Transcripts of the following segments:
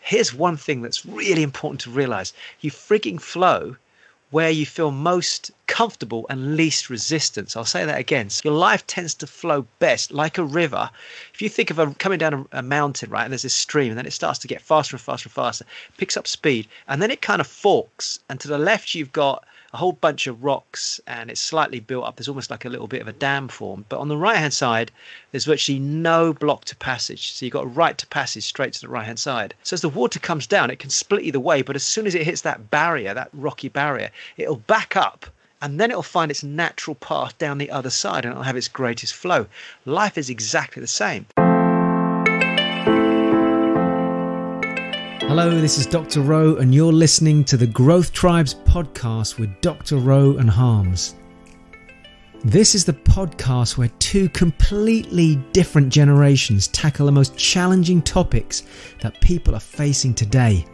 Here's one thing that's really important to realize. You frigging flow where you feel most comfortable and least resistance. I'll say that again. So your life tends to flow best like a river. If you think of coming down a mountain, right, and there's this stream, and then it starts to get faster and faster and faster, picks up speed, and then it kind of forks. And to the left, you've got a whole bunch of rocks, and it's slightly built up. There's almost like a little bit of a dam formed. But on the right-hand side, there's virtually no block to passage. So you've got a right to passage straight to the right-hand side. So as the water comes down, it can split either way. But as soon as it hits that barrier, that rocky barrier, it'll back up. And then it'll find its natural path down the other side, and it'll have its greatest flow. Life is exactly the same. Hello, this is Dr. Rowe, and you're listening to the Growth Tribes podcast with Dr. Rowe and Harms. This is the podcast where two completely different generations tackle the most challenging topics that people are facing today.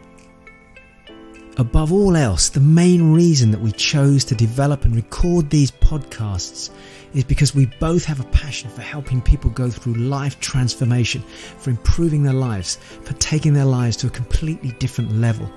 Above all else, the main reason that we chose to develop and record these podcasts is because we both have a passion for helping people go through life transformation, for improving their lives, for taking their lives to a completely different level.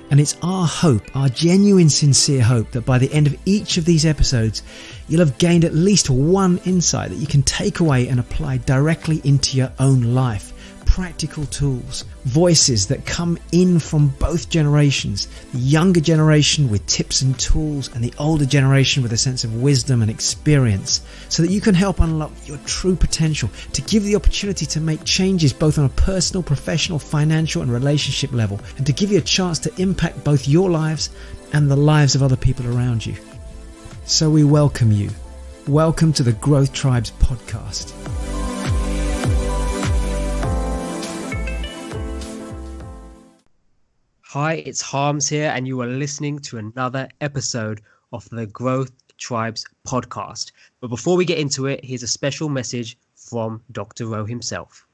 And it's our hope, our genuine, sincere hope, that by the end of each of these episodes, you'll have gained at least one insight that you can take away and apply directly into your own life. Practical tools, voices that come in from both generations, the younger generation with tips and tools, and the older generation with a sense of wisdom and experience, so that you can help unlock your true potential, to give the opportunity to make changes both on a personal, professional, financial and relationship level, and to give you a chance to impact both your lives and the lives of other people around you. So we welcome you. Welcome to the Growth Tribes podcast. Hi, it's Harms here, and you are listening to another episode of the Growth Tribes podcast. But before we get into it, here's a special message from Dr. Rowe himself.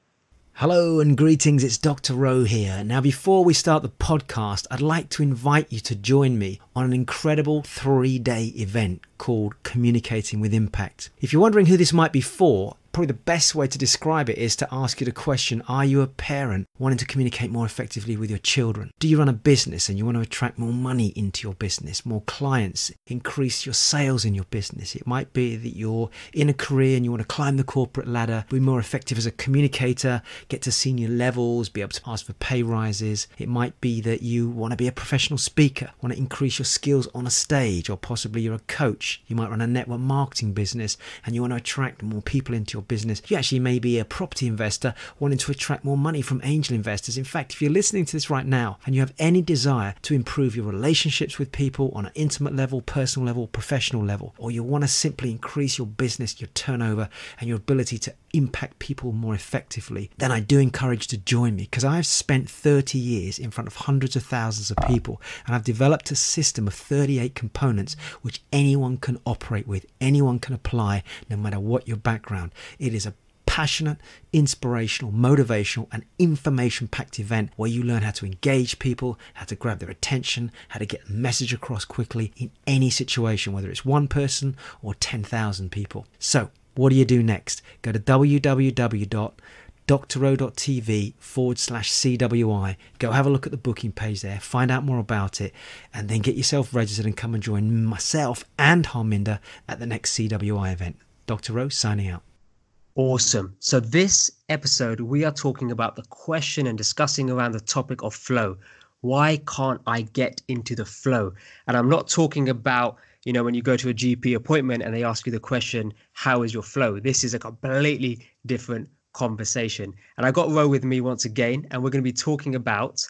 Hello and greetings, it's Dr. Rowe here. Now, before we start the podcast, I'd like to invite you to join me on an incredible 3-day event called Communicating with Impact. If you're wondering who this might be for, probably the best way to describe it is to ask you the question, are you a parent wanting to communicate more effectively with your children? Do you run a business and you want to attract more money into your business, more clients, increase your sales in your business? It might be that you're in a career and you want to climb the corporate ladder, be more effective as a communicator, get to senior levels, be able to ask for pay rises. It might be that you want to be a professional speaker, want to increase your skills on a stage, or possibly you're a coach. You might run a network marketing business and you want to attract more people into your business. You actually may be a property investor wanting to attract more money from angel investors. In fact, if you're listening to this right now and you have any desire to improve your relationships with people on an intimate level, personal level, professional level, or you want to simply increase your business, your turnover, and your ability to impact people more effectively, then I do encourage you to join me, because I've spent 30 years in front of hundreds of thousands of people, and I've developed a system of 38 components which anyone can operate with, anyone can apply, no matter what your background. It is a passionate, inspirational, motivational and information-packed event where you learn how to engage people, how to grab their attention, how to get a message across quickly in any situation, whether it's one person or 10,000 people. So what do you do next? Go to www.drrowe.tv/CWI. Go have a look at the booking page there, find out more about it, and then get yourself registered and come and join myself and Harminder at the next CWI event. Dr. Rowe signing out. Awesome. So this episode, we are talking about the question and discussing around the topic of flow. Why can't I get into the flow? And I'm not talking about, when you go to a GP appointment and they ask you the question, how is your flow? This is a completely different conversation. And I got Rowe with me once again, and we're going to be talking about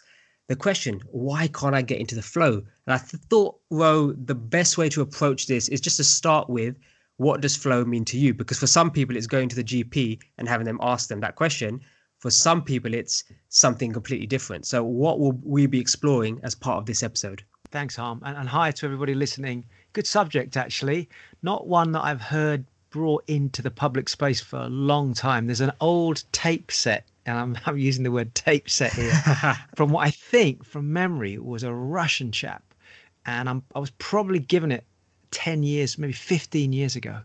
the question, why can't I get into the flow? And I thought, Rowe, the best way to approach this is just to start with, what does flow mean to you? Because for some people, it's going to the GP and having them ask them that question. For some people, it's something completely different. So what will we be exploring as part of this episode? Thanks, Harm. And hi to everybody listening. Good subject, actually. Not one that I've heard brought into the public space for a long time. There's an old tape set, and I'm using the word tape set here, from what I think, from memory, was a Russian chap. And I was probably given it 10 years, maybe 15 years ago.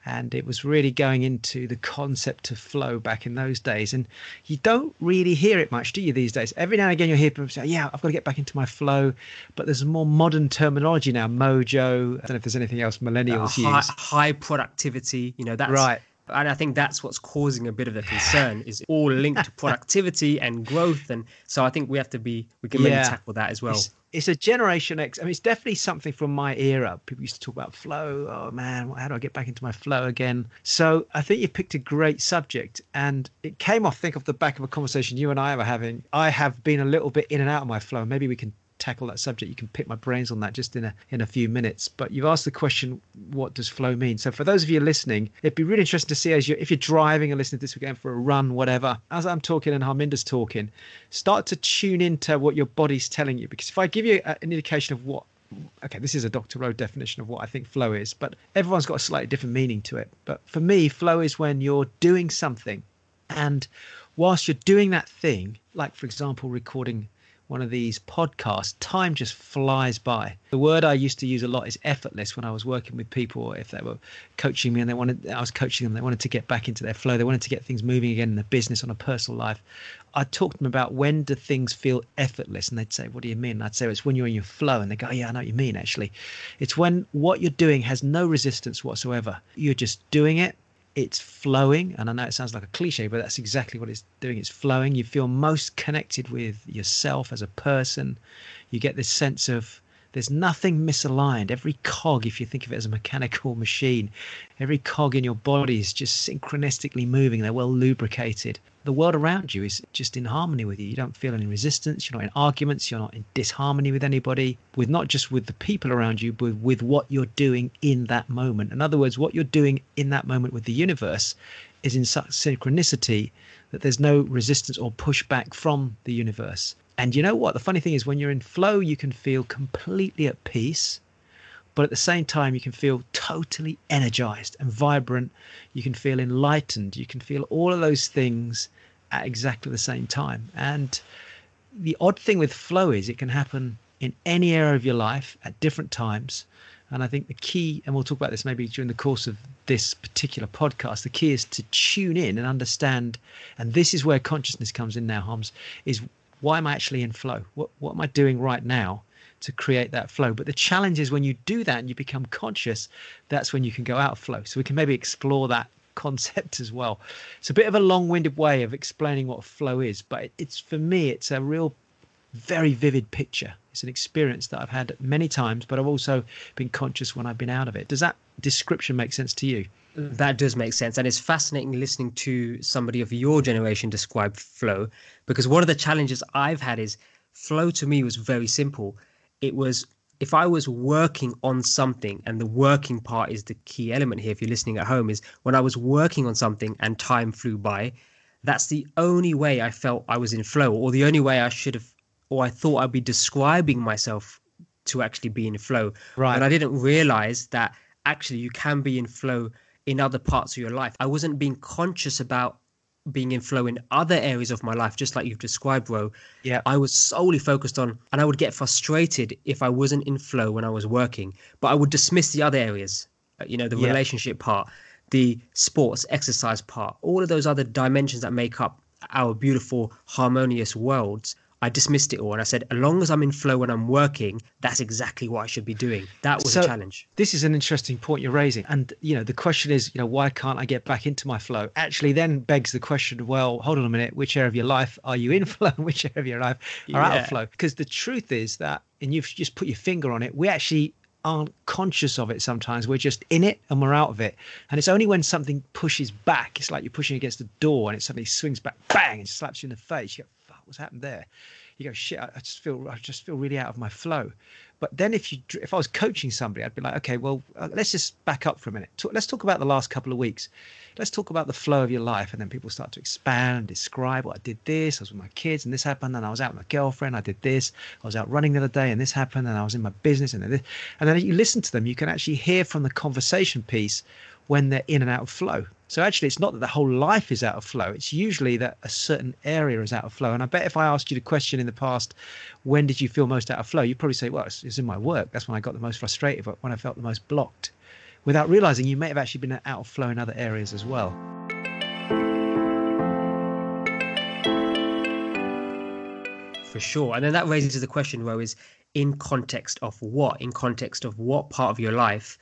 And it was really going into the concept of flow back in those days. And you don't really hear it much, do you, these days? Every now and again, you'll hear people say, yeah, I've got to get back into my flow. But there's a more modern terminology now, mojo. I don't know if there's anything else millennials use. High productivity, that's right. And I think that's what's causing a bit of the concern, is all linked to productivity and growth. And so I think we can maybe tackle that as well. It's a Generation X. I mean, it's definitely something from my era. People used to talk about flow. Oh man, how do I get back into my flow again? So I think you picked a great subject, and it came off the back of a conversation you and I were having. I have been a little bit in and out of my flow. Maybe we can tackle that subject. You can pick my brains on that just in a few minutes. But you've asked the question, what does flow mean? So for those of you listening, it'd be really interesting to see if you're driving and listening to this, we're going for a run, whatever, as I'm talking and Harminder's talking, start to tune into what your body's telling you. Because if I give you an indication of this is a Dr. Rowe definition of what I think flow is, but everyone's got a slightly different meaning to it. But for me, flow is when you're doing something, and whilst you're doing that thing, like for example, recording one of these podcasts, time just flies by. The word I used to use a lot is effortless when I was working with people. If they were coaching me and I was coaching them, they wanted to get back into their flow. They wanted to get things moving again in the business, on a personal life. I'd talk to them about, when do things feel effortless? And they'd say, what do you mean? And I'd say, it's when you're in your flow. And they go, yeah, I know what you mean, actually. It's when what you're doing has no resistance whatsoever. You're just doing it. It's flowing. And I know it sounds like a cliche, but that's exactly what it's doing. It's flowing. You feel most connected with yourself as a person. You get this sense of there's nothing misaligned. Every cog, if you think of it as a mechanical machine, every cog in your body is just synchronistically moving. They're well lubricated. The world around you is just in harmony with you. You don't feel any resistance. You're not in arguments. You're not in disharmony with anybody, with not just with the people around you, but with what you're doing in that moment. In other words, what you're doing in that moment with the universe is in such synchronicity that there's no resistance or pushback from the universe. And you know what? The funny thing is, when you're in flow, you can feel completely at peace. But at the same time, you can feel totally energized and vibrant. You can feel enlightened. You can feel all of those things at exactly the same time. And the odd thing with flow is it can happen in any area of your life at different times. And I think the key, and we'll talk about this maybe during the course of this particular podcast, the key is to tune in and understand. And this is where consciousness comes in now, Homs, is why am I actually in flow? What am I doing right now to create that flow? But the challenge is when you do that and you become conscious, that's when you can go out of flow. So we can maybe explore that concept as well. It's a bit of a long-winded way of explaining what flow is, but it's, for me, it's a real very vivid picture. It's an experience that I've had many times, but I've also been conscious when I've been out of it. Does that description make sense to you? That does make sense. And it's fascinating listening to somebody of your generation describe flow, because one of the challenges I've had is flow to me was very simple. It was, if I was working on something, and the working part is the key element here, if you're listening at home, is when I was working on something and time flew by, that's the only way I felt I was in flow, or the only way I should have, or I thought I'd be describing myself to actually be in flow. Right. And I didn't realize that actually you can be in flow in other parts of your life. I wasn't being conscious about being in flow in other areas of my life, just like you've described, Rowe. Yeah. I was solely focused on, and I would get frustrated if I wasn't in flow when I was working, but I would dismiss the other areas, the relationship part, the sports, exercise part, all of those other dimensions that make up our beautiful, harmonious worlds. I dismissed it all. And I said, as long as I'm in flow when I'm working, that's exactly what I should be doing. That was a challenge. This is an interesting point you're raising. And, the question is, why can't I get back into my flow? Actually, then begs the question, well, hold on a minute. Which area of your life are you in flow? Which area of your life are out of flow? Because the truth is that, and you've just put your finger on it, we actually aren't conscious of it sometimes. We're just in it and we're out of it. And it's only when something pushes back, it's like you're pushing against a door and it suddenly swings back, bang, and slaps you in the face. You go, fuck, what's happened there? You go, shit, I just feel really out of my flow. But then if I was coaching somebody, I'd be like, okay, well, let's just back up for a minute. Let's talk about the last couple of weeks. Let's talk about the flow of your life. And then people start to expand and describe, well, I did this, I was with my kids and this happened, and I was out with my girlfriend, I did this, I was out running the other day and this happened, and I was in my business and then this. And then you listen to them, you can actually hear from the conversation piece when they're in and out of flow. So actually, it's not that the whole life is out of flow. It's usually that a certain area is out of flow. And I bet if I asked you the question in the past, when did you feel most out of flow? You'd probably say, well, it's in my work. That's when I got the most frustrated, but when I felt the most blocked. without realizing you may have actually been out of flow in other areas as well. For sure. And then that raises the question, Ro, is in context of what? In context of what part of your life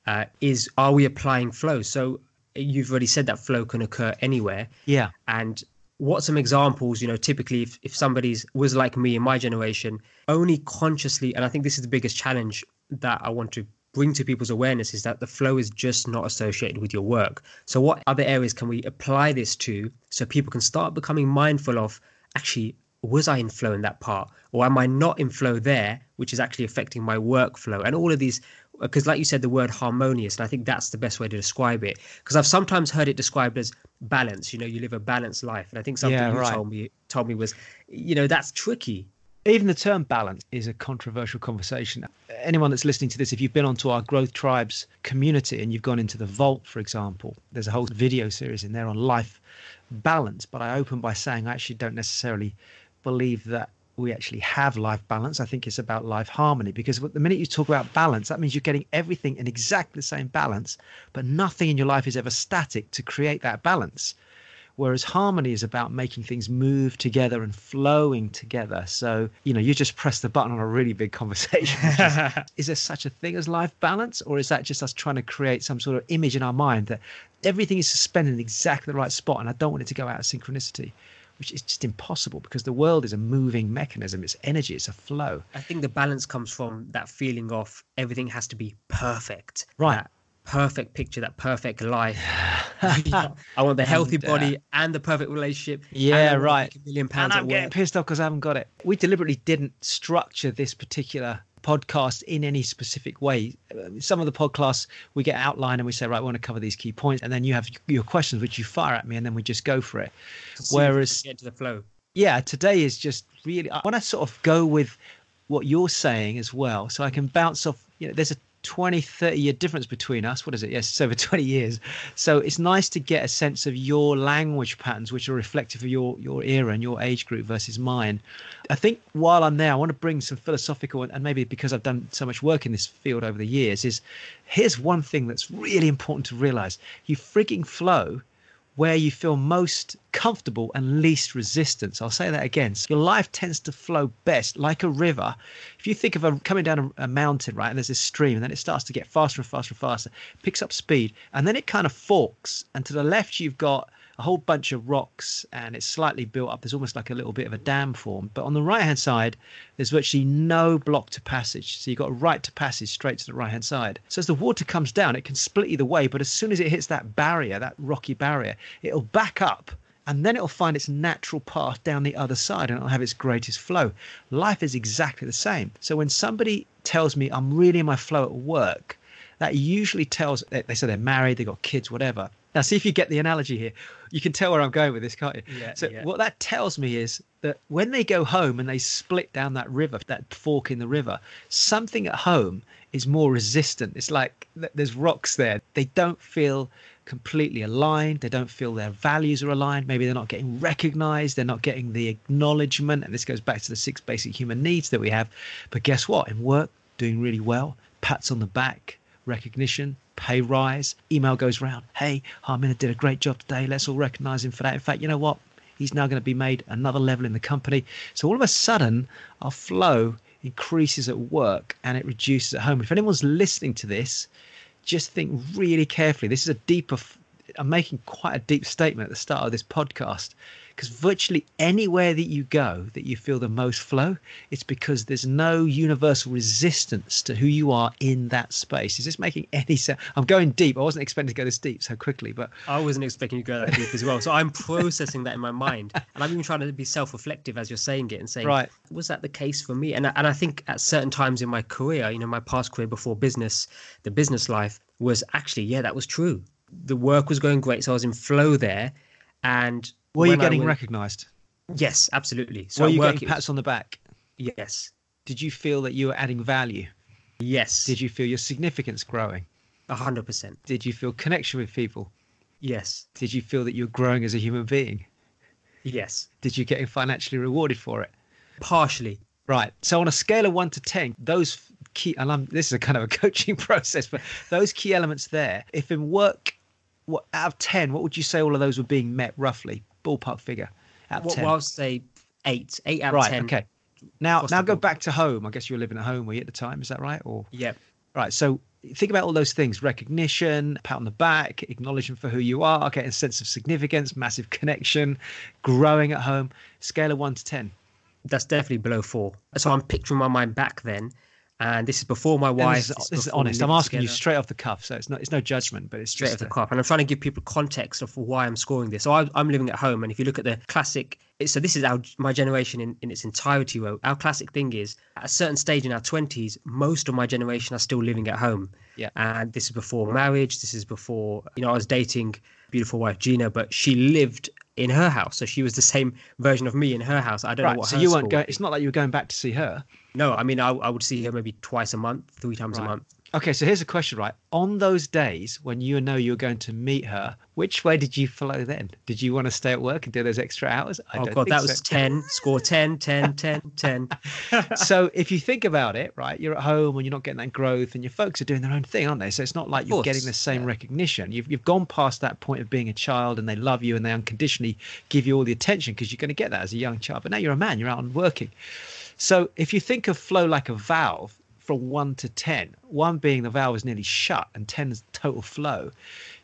are we applying flow? So you've already said that flow can occur anywhere. Yeah. And what some examples, typically if somebody's was like me in my generation, only consciously, and I think this is the biggest challenge that I want to bring to people's awareness, is that the flow is just not associated with your work. So what other areas can we apply this to so people can start becoming mindful of, actually, was I in flow in that part, or am I not in flow there, which is actually affecting my workflow? And all of these, because like you said, the word harmonious, and I think that's the best way to describe it, because I've sometimes heard it described as balance. You live a balanced life, and I think something told me was, that's tricky. Even the term balance is a controversial conversation. Anyone that's listening to this, if you've been onto our Growth Tribes community and you've gone into the Vault, for example, there's a whole video series in there on life balance. But I open by saying I actually don't necessarily believe that we actually have life balance. I think it's about life harmony, because the minute you talk about balance, that means you're getting everything in exactly the same balance, but nothing in your life is ever static to create that balance. Whereas harmony is about making things move together and flowing together. So, you just press the button on a really big conversation. Is there such a thing as life balance? Or is that just us trying to create some sort of image in our mind that everything is suspended in exactly the right spot and I don't want it to go out of synchronicity? Which is just impossible, because the world is a moving mechanism. It's energy, it's a flow. I think the balance comes from that feeling of everything has to be perfect. Right. That perfect picture, that perfect life. I want the healthy body and the perfect relationship. Yeah, right. £1 million And I'm at getting work. pissed off because I haven't got it. We deliberately didn't structure this particular podcast in any specific way. Some of the podcasts we get outlined and we say, right, we want to cover these key points, and then you have your questions which you fire at me, and then we just go for it. Whereas get to the flow. Yeah, today is just really, I want to sort of go with what you're saying as well, so I can bounce off. There's a 20-30 year difference between us. What is it? Yes, it's over 20 years. So it's nice to get a sense of your language patterns, which are reflective of your era and your age group versus mine. I think while I'm there, I want to bring some philosophical, and maybe because I've done so much work in this field over the years, is here's one thing that's really important to realize. You frigging flow where you feel most comfortable and least resistance. I'll say that again. So your life tends to flow best like a river. If you think of coming down a mountain, right, and there's this stream, and then it starts to get faster and faster and faster, picks up speed, and then it kind of forks. And to the left, you've got a whole bunch of rocks, and it's slightly built up. There's almost like a little bit of a dam formed. But on the right-hand side, there's virtually no block to passage. So you've got a right to passage straight to the right-hand side. So as the water comes down, it can split either way. But as soon as it hits that barrier, that rocky barrier, it'll back up, and then it'll find its natural path down the other side, and it'll have its greatest flow. Life is exactly the same. So when somebody tells me I'm really in my flow at work, that usually tells, they say they're married, they've got kids, whatever. Now, see if you get the analogy here. You can tell where I'm going with this, can't you? Yeah, so what that tells me is that when they go home and they split down that river, that fork in the river, something at home is more resistant. It's like there's rocks there. They don't feel completely aligned. They don't feel their values are aligned. Maybe they're not getting recognized. They're not getting the acknowledgement. And this goes back to the 6 basic human needs that we have. But guess what? In work, doing really well, pats on the back, recognition, pay rise, email goes round. Hey, Harmina did a great job today. Let's all recognize him for that. In fact, you know what? He's now going to be made another level in the company. So all of a sudden, our flow increases at work and it reduces at home. If anyone's listening to this, just think really carefully. This is I'm making quite a deep statement at the start of this podcast, because virtually anywhere that you go that you feel the most flow, it's because there's no universal resistance to who you are in that space. Is this making any sense? I'm going deep. I wasn't expecting to go this deep so quickly, but I wasn't expecting you to go that deep as well. So I'm processing that in my mind, and I'm even trying to be self-reflective as you're saying it and saying, right, was that the case for me? And I think at certain times in my career, my past career before business, the business life was actually, yeah, that was true. The work was going great, so I was in flow there. And were you getting recognized? Yes, absolutely. So were you getting pats on the back? Yes. Did you feel that you were adding value? Yes. Did you feel your significance growing? 100%. Did you feel connection with people? Yes. Did you feel that you're growing as a human being? Yes. Did you get financially rewarded for it? Partially. Right. So on a scale of 1 to 10, those key, and this is a kind of a coaching process, but those key elements there, if in work, what out of 10, what would you say all of those were being met roughly? Ballpark figure out of 10. Well, I'll say 8 out of Right, 10. okay. Now go board. back to home. I guess you were living at home, were you, at the time? Is that right? Or Yep. Right. So think about all those things: recognition, pat on the back, acknowledgement for who you are, getting a sense of significance, massive connection, growing at home. Scale of 1 to 10. That's definitely below 4. So I'm picturing my mind back then, and this is before my wife. This is honest. I'm asking you straight off the cuff, so it's no judgment, but it's straight just off the cuff. And I'm trying to give people context of why I'm scoring this. So I'm living at home, and if you look at the classic, so this is my generation in its entirety. Our classic thing is at a certain stage in our 20s, most of my generation are still living at home. Yeah. And this is before marriage. This is before, I was dating beautiful wife Gina, but she lived in her house, so she was the same version of me in her house. I don't know what. So you weren't going. It's not like you were going back to see her. No, I mean I would see her maybe twice a month, 3 times a month. Okay, so here's a question, right? On those days when you know you were going to meet her, which way did you flow then? Did you want to stay at work and do those extra hours? Oh God, that was 10. Score 10, 10, 10, 10. So if you think about it, right, you're at home and you're not getting that growth, and your folks are doing their own thing, aren't they? So it's not like you're getting the same recognition. You've gone past that point of being a child, and they love you and they unconditionally give you all the attention because you're going to get that as a young child. But now you're a man, you're out and working. So if you think of flow like a valve, from 1 to 10, 1 being the valve is nearly shut and 10 is total flow,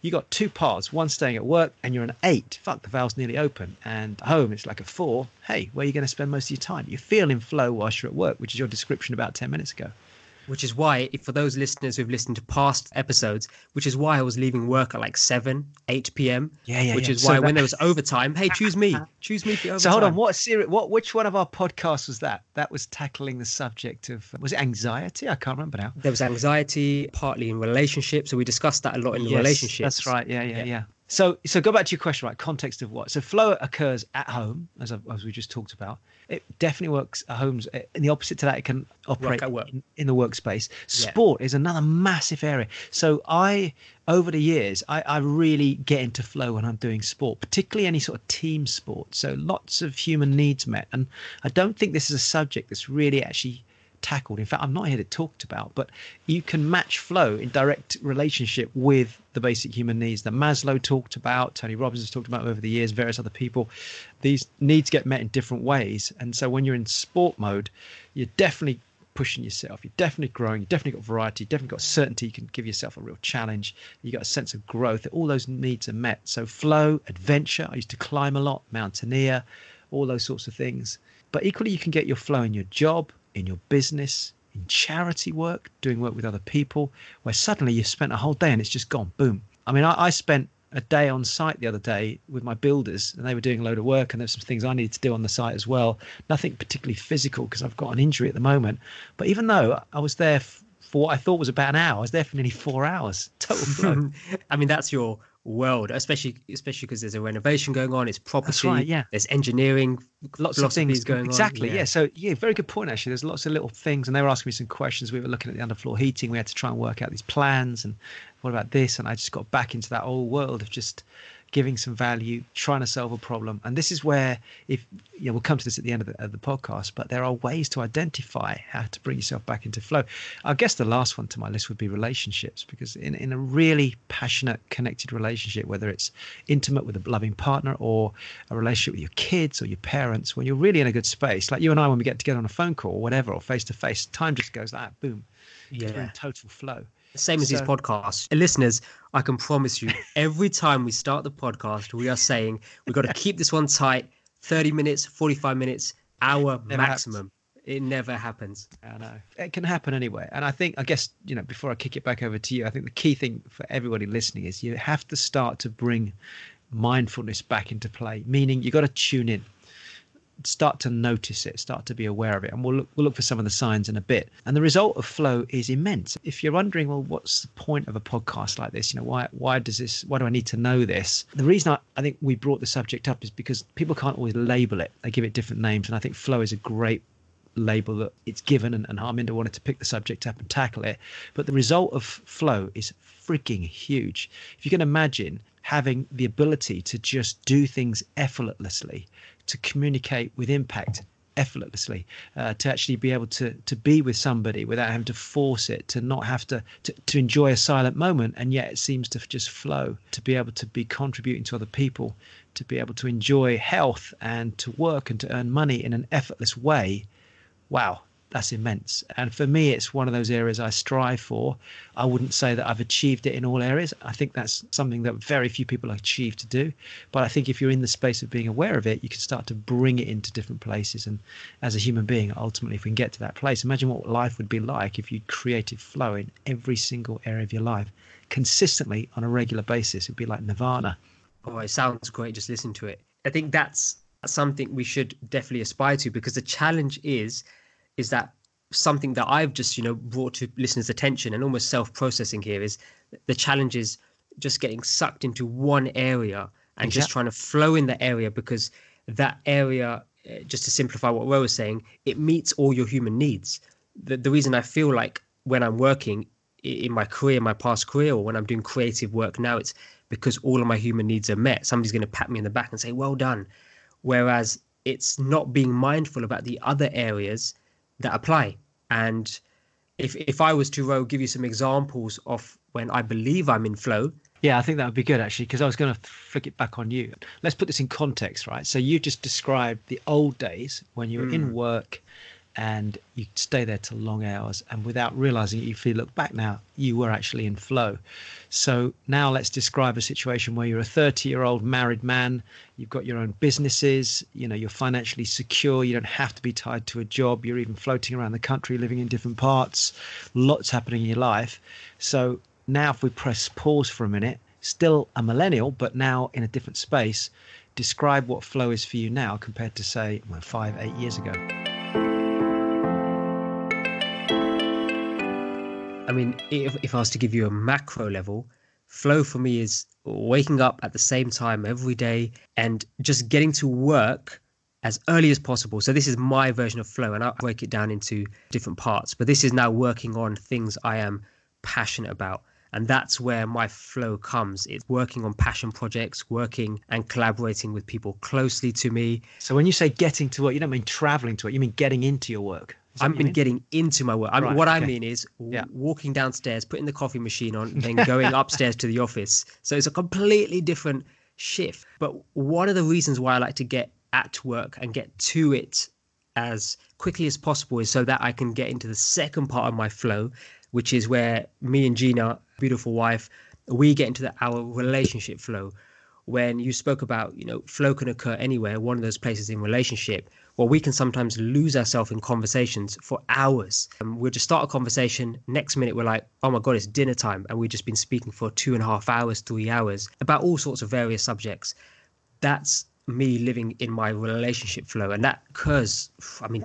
you got 2 parts, 1 staying at work and you're an 8, fuck, the valve's nearly open, and at home it's like a 4, hey, where are you going to spend most of your time? You feel in flow whilst you're at work, which is your description about 10 minutes ago. Which is why, for those listeners who've listened to past episodes, which is why I was leaving work at like 7, 8 p.m. Which is why when there was overtime, hey, choose me for overtime. So hold on, which one of our podcasts was that? That was tackling the subject of, was it anxiety? I can't remember now. There was anxiety, partly in relationships. So we discussed that a lot in the relationships. That's right. Yeah. So go back to your question, right? Context of what? So flow occurs at home, as we just talked about. It definitely works at homes. In the opposite to that, it can operate in the workspace. Sport is another massive area. So over the years, I really get into flow when I'm doing sport, particularly any sort of team sport. So lots of human needs met. And I don't think this is a subject that's really actually tackled. In fact, I'm not here to talk about, but you can match flow in direct relationship with the basic human needs that Maslow talked about, Tony Robbins has talked about over the years, various other people. These needs get met in different ways. And so when you're in sport mode, you're definitely pushing yourself, you're definitely growing, you've definitely got variety, you've definitely got certainty, you can give yourself a real challenge, you got a sense of growth, all those needs are met. So flow, adventure, I used to climb a lot, mountaineer, all those sorts of things. But equally, you can get your flow in your job, in your business, in charity work, doing work with other people, where suddenly you've spent a whole day and it's just gone, boom. I mean, I spent a day on site the other day with my builders, and they were doing a load of work, and there's some things I needed to do on the site as well. Nothing particularly physical because I've got an injury at the moment. But even though I was there for what I thought was about an hour, I was there for nearly 4 hours. Total flow. I mean, that's your world, especially because there's a renovation going on, it's property. That's right, yeah. There's engineering, lots of things going on. Exactly, yeah. So very good point actually. There's lots of little things, and they were asking me some questions. We were looking at the underfloor heating. We had to try and work out these plans, and what about this? And I just got back into that whole world of just giving some value, trying to solve a problem. And this is where, we'll come to this at the end of the podcast, but there are ways to identify how to bring yourself back into flow. I guess the last one to my list would be relationships, because in a really passionate, connected relationship, whether it's intimate with a loving partner or a relationship with your kids or your parents, when you're really in a good space, like you and I, when we get together on a phone call or whatever, or face to face, time just goes like that, boom. You're in total flow. Same as these podcasts. Listeners, I can promise you, every time we start the podcast, we are saying we've got to keep this one tight, 30 minutes, 45 minutes, hour maximum. It never happens. I know. It can happen anyway. And I guess, before I kick it back over to you, I think the key thing for everybody listening is you have to start to bring mindfulness back into play, meaning you got to tune in. Start to notice it, start to be aware of it, and we'll look for some of the signs in a bit. And the result of flow is immense. If you're wondering, well, what's the point of a podcast like this? Why do I need to know this? The reason I think we brought the subject up is because people can't always label it. They give it different names, and I think flow is a great label that it's given, and Harminder wanted to pick the subject up and tackle it. But the result of flow is freaking huge. If you can imagine having the ability to just do things effortlessly, to communicate with impact effortlessly, to actually be able to be with somebody without having to force it, to not have to enjoy a silent moment, and yet it seems to just flow, to be able to be contributing to other people, to be able to enjoy health and to work and to earn money in an effortless way. Wow, that's immense. And for me, it's one of those areas I strive for. I wouldn't say that I've achieved it in all areas. I think that's something that very few people achieve to do. But I think if you're in the space of being aware of it, you can start to bring it into different places. And as a human being, ultimately, if we can get to that place, imagine what life would be like if you created flow in every single area of your life consistently on a regular basis. It'd be like nirvana. Oh, it sounds great just listening to it. I think that's something we should definitely aspire to, because the challenge is that something that I've just, brought to listeners' attention and almost self-processing here is the challenge is just getting sucked into one area and just trying to flow in that area, because that area, just to simplify what Rowe was saying, it meets all your human needs. The reason I feel like when I'm working in my career, my past career, or when I'm doing creative work now, it's because all of my human needs are met. Somebody's going to pat me in the back and say, well done. Whereas it's not being mindful about the other areas that apply. And if I was to, Rowe, give you some examples of when I believe I'm in flow. Yeah, I think that would be good, actually, because I was going to flick it back on you. Let's put this in context, right? So you just described the old days when you were in work and you stay there till long hours, and without realizing it, if you look back now, you were actually in flow. So now let's describe a situation where you're a 30-year-old married man, you've got your own businesses, you're financially secure, you don't have to be tied to a job, you're even floating around the country, living in different parts, lots happening in your life. So now if we press pause for a minute, still a millennial, but now in a different space, describe what flow is for you now compared to, say, 5-8 years ago. I mean, if I was to give you a macro level, flow for me is waking up at the same time every day and just getting to work as early as possible. So this is my version of flow, and I'll break it down into different parts. But this is now working on things I am passionate about. And that's where my flow comes. It's working on passion projects, working and collaborating with people closely to me. So when you say getting to work, you don't mean traveling to it, you mean getting into your work. I mean getting into my work. I mean is walking downstairs, putting the coffee machine on, then going upstairs to the office. So it's a completely different shift. But one of the reasons why I like to get at work and get to it as quickly as possible is so that I can get into the second part of my flow, which is where me and Gina, beautiful wife, we get into our relationship flow. When you spoke about, flow can occur anywhere, one of those places in relationship, well, we can sometimes lose ourselves in conversations for hours. We'll just start a conversation. Next minute, we're like, oh my God, it's dinner time. And we've just been speaking for 2.5 hours, 3 hours about all sorts of various subjects. That's me living in my relationship flow. And that occurs,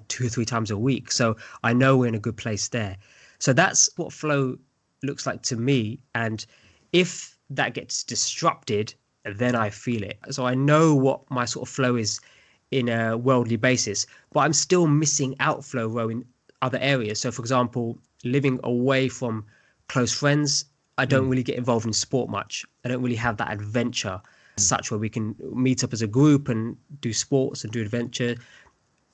2 or 3 times a week. So I know we're in a good place there. So that's what flow looks like to me. And if that gets disrupted, then I feel it. So I know what my sort of flow is in a worldly basis, but I'm still missing out flow, Rowe, in other areas. So for example, living away from close friends, I don't really get involved in sport much. I don't really have that adventure such where we can meet up as a group and do sports and do adventure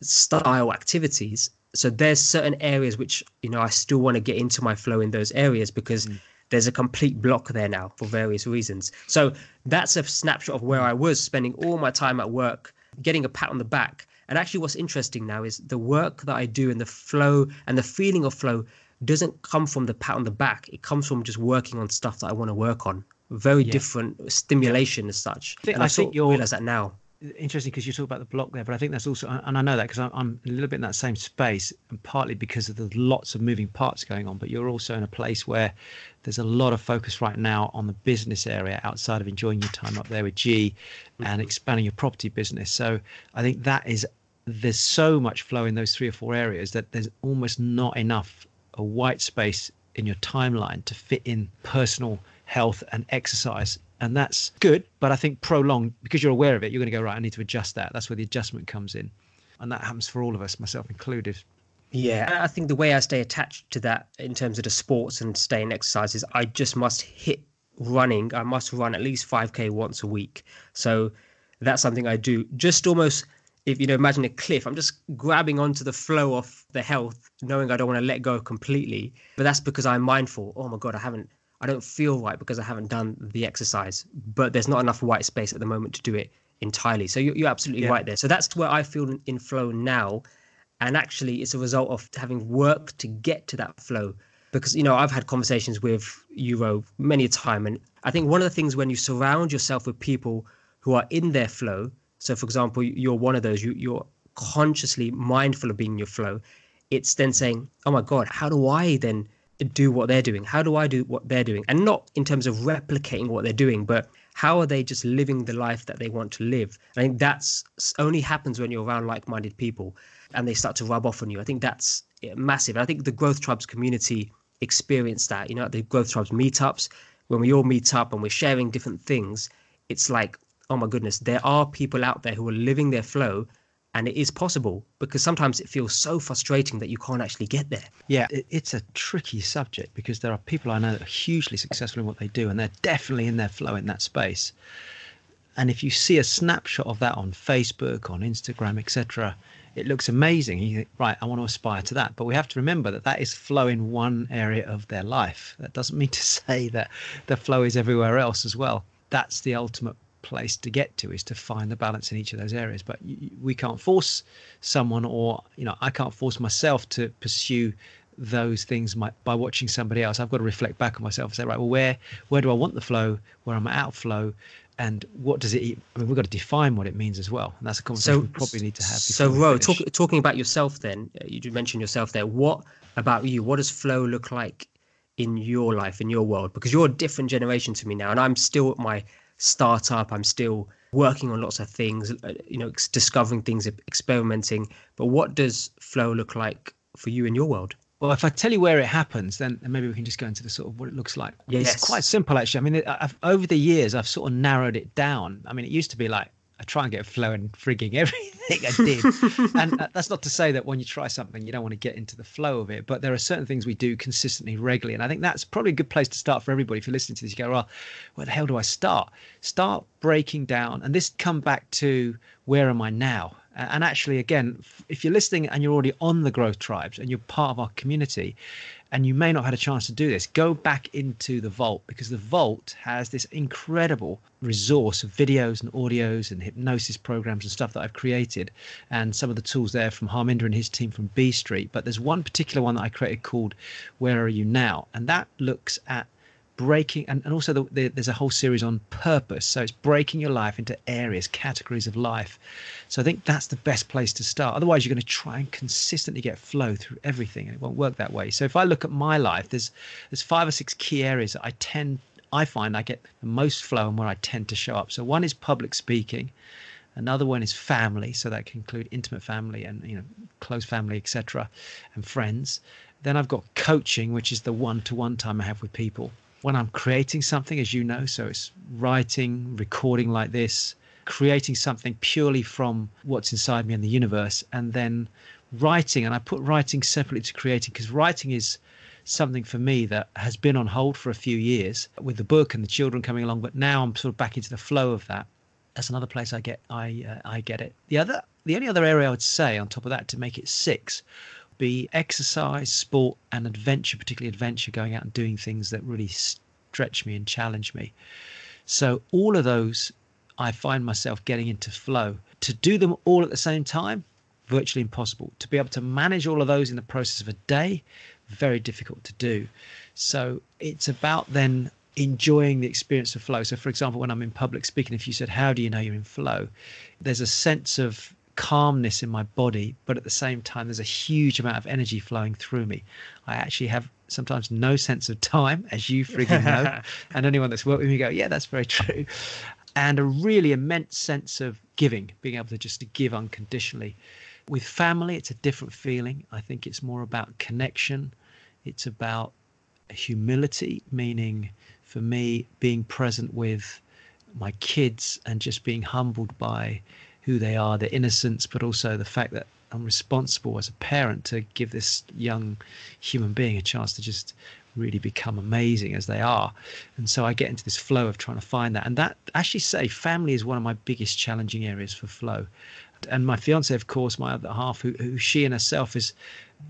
style activities. So there's certain areas which, I still want to get into my flow in those areas because there's a complete block there now for various reasons. So that's a snapshot of where I was spending all my time at work, getting a pat on the back. And actually what's interesting now is the work that I do and the flow and the feeling of flow doesn't come from the pat on the back. It comes from just working on stuff that I want to work on. Very different stimulation as such. I think you'll realize that now. Interesting, because you talk about the block there, but I think that's also, and I know that because I'm a little bit in that same space, and partly because of the lots of moving parts going on, but you're also in a place where there's a lot of focus right now on the business area outside of enjoying your time up there with G and expanding your property business. So I think there's so much flow in those 3 or 4 areas that there's almost not enough a white space in your timeline to fit in personal health and exercise. And that's good, but I think prolonged, because you're aware of it, you're going to go, right, I need to adjust that. That's where the adjustment comes in. And that happens for all of us, myself included. Yeah, I think the way I stay attached to that in terms of the sports and staying exercise is I just must hit running. I must run at least 5K once a week. So that's something I do just almost if imagine a cliff, I'm just grabbing onto the flow of the health, knowing I don't want to let go completely. But that's because I'm mindful. Oh my God, I don't feel right because I haven't done the exercise, but there's not enough white space at the moment to do it entirely. So you're absolutely right there. So that's where I feel in flow now. And actually, it's a result of having worked to get to that flow. Because, I've had conversations with Euro many a time. And I think one of the things when you surround yourself with people who are in their flow, so for example, you're one of those, you're consciously mindful of being in your flow. It's then saying, oh my God, how do I then do what they're doing? How do I do what they're doing? And not in terms of replicating what they're doing, but how are they just living the life that they want to live? I think that's only happens when you're around like-minded people and they start to rub off on you. I think that's massive. I think the Growth Tribes community experienced that, at the Growth Tribes meetups, when we all meet up and we're sharing different things, it's like, oh my goodness, there are people out there who are living their flow. And it is possible, because sometimes it feels so frustrating that you can't actually get there. Yeah, it's a tricky subject because there are people I know that are hugely successful in what they do, and they're definitely in their flow in that space. And if you see a snapshot of that on Facebook, on Instagram, etc., it looks amazing. You think, right, I want to aspire to that. But we have to remember that that is flow in one area of their life. That doesn't mean to say that the flow is everywhere else as well. That's the ultimate place to get to, is to find the balance in each of those areas. But we can't force someone, or I can't force myself to pursue those things by watching somebody else. I've got to reflect back on myself and say, right, well, where do I want the flow, where am I out of flow, and what does it we've got to define what it means as well. And that's a conversation we probably need to have. So Ro, talking about yourself then, you did mention yourself there. What about you? What does flow look like in your life, in your world? Because you're a different generation to me now, and I'm still at my startup. I'm still working on lots of things, discovering things, experimenting. But what does flow look like for you in your world? Well, if I tell you where it happens, then maybe we can just go into the sort of what it looks like. Yes. It's quite simple, actually. I mean, over the years, I've sort of narrowed it down. I mean, it used to be like, I try and get flow in frigging everything I did. And that's not to say that when you try something, you don't want to get into the flow of it. But there are certain things we do consistently, regularly. And I think that's probably a good place to start for everybody. If you're listening to this, you go, well, where the hell do I start? Start breaking down. And this come back to, where am I now? And actually, again, if you're listening and you're already on the Growth Tribes and you're part of our community, and you may not have had a chance to do this, go back into the vault, because the vault has this incredible resource of videos and audios and hypnosis programs and stuff that I've created, and some of the tools there from Harminder and his team from B Street. But there's one particular one that I created called Where Are You Now? And that looks at breaking, and also there's a whole series on purpose. So it's breaking your life into areas, categories of life. So I think that's the best place to start. Otherwise, you're going to try and consistently get flow through everything, and it won't work that way. So if I look at my life, there's 5 or 6 key areas that I find I get the most flow and where I tend to show up. So one is public speaking. Another one is family. So that can include intimate family and close family, etc., and friends. Then I've got coaching, which is the one-to-one time I have with people. When I'm creating something, as you know, so it's writing, recording like this, creating something purely from what's inside me and the universe, and then writing. And I put writing separately to creating, because writing is something for me that has been on hold for a few years with the book and the children coming along. But now I'm sort of back into the flow of that. That's another place I get it. The only other area I would say on top of that, to make it 6, be exercise, sport, and adventure, particularly adventure, going out and doing things that really stretch me and challenge me. So all of those, I find myself getting into flow. To do them all at the same time, virtually impossible. To be able to manage all of those in the process of a day, very difficult to do. So it's about then enjoying the experience of flow. So for example, when I'm in public speaking, if you said, how do you know you're in flow? There's a sense of calmness in my body, but at the same time there's a huge amount of energy flowing through me. I actually have sometimes no sense of time, as you frigging know, and anyone that's worked with me go, yeah, that's very true. And a really immense sense of giving, being able to just give unconditionally. With family, it's a different feeling. I think it's more about connection. It's about humility, meaning for me being present with my kids and just being humbled by who they are, their innocence, but also the fact that I'm responsible as a parent to give this young human being a chance to just really become amazing as they are. And so I get into this flow of trying to find that. And that, actually say, family is one of my biggest challenging areas for flow. And my fiance, of course, my other half, who she in herself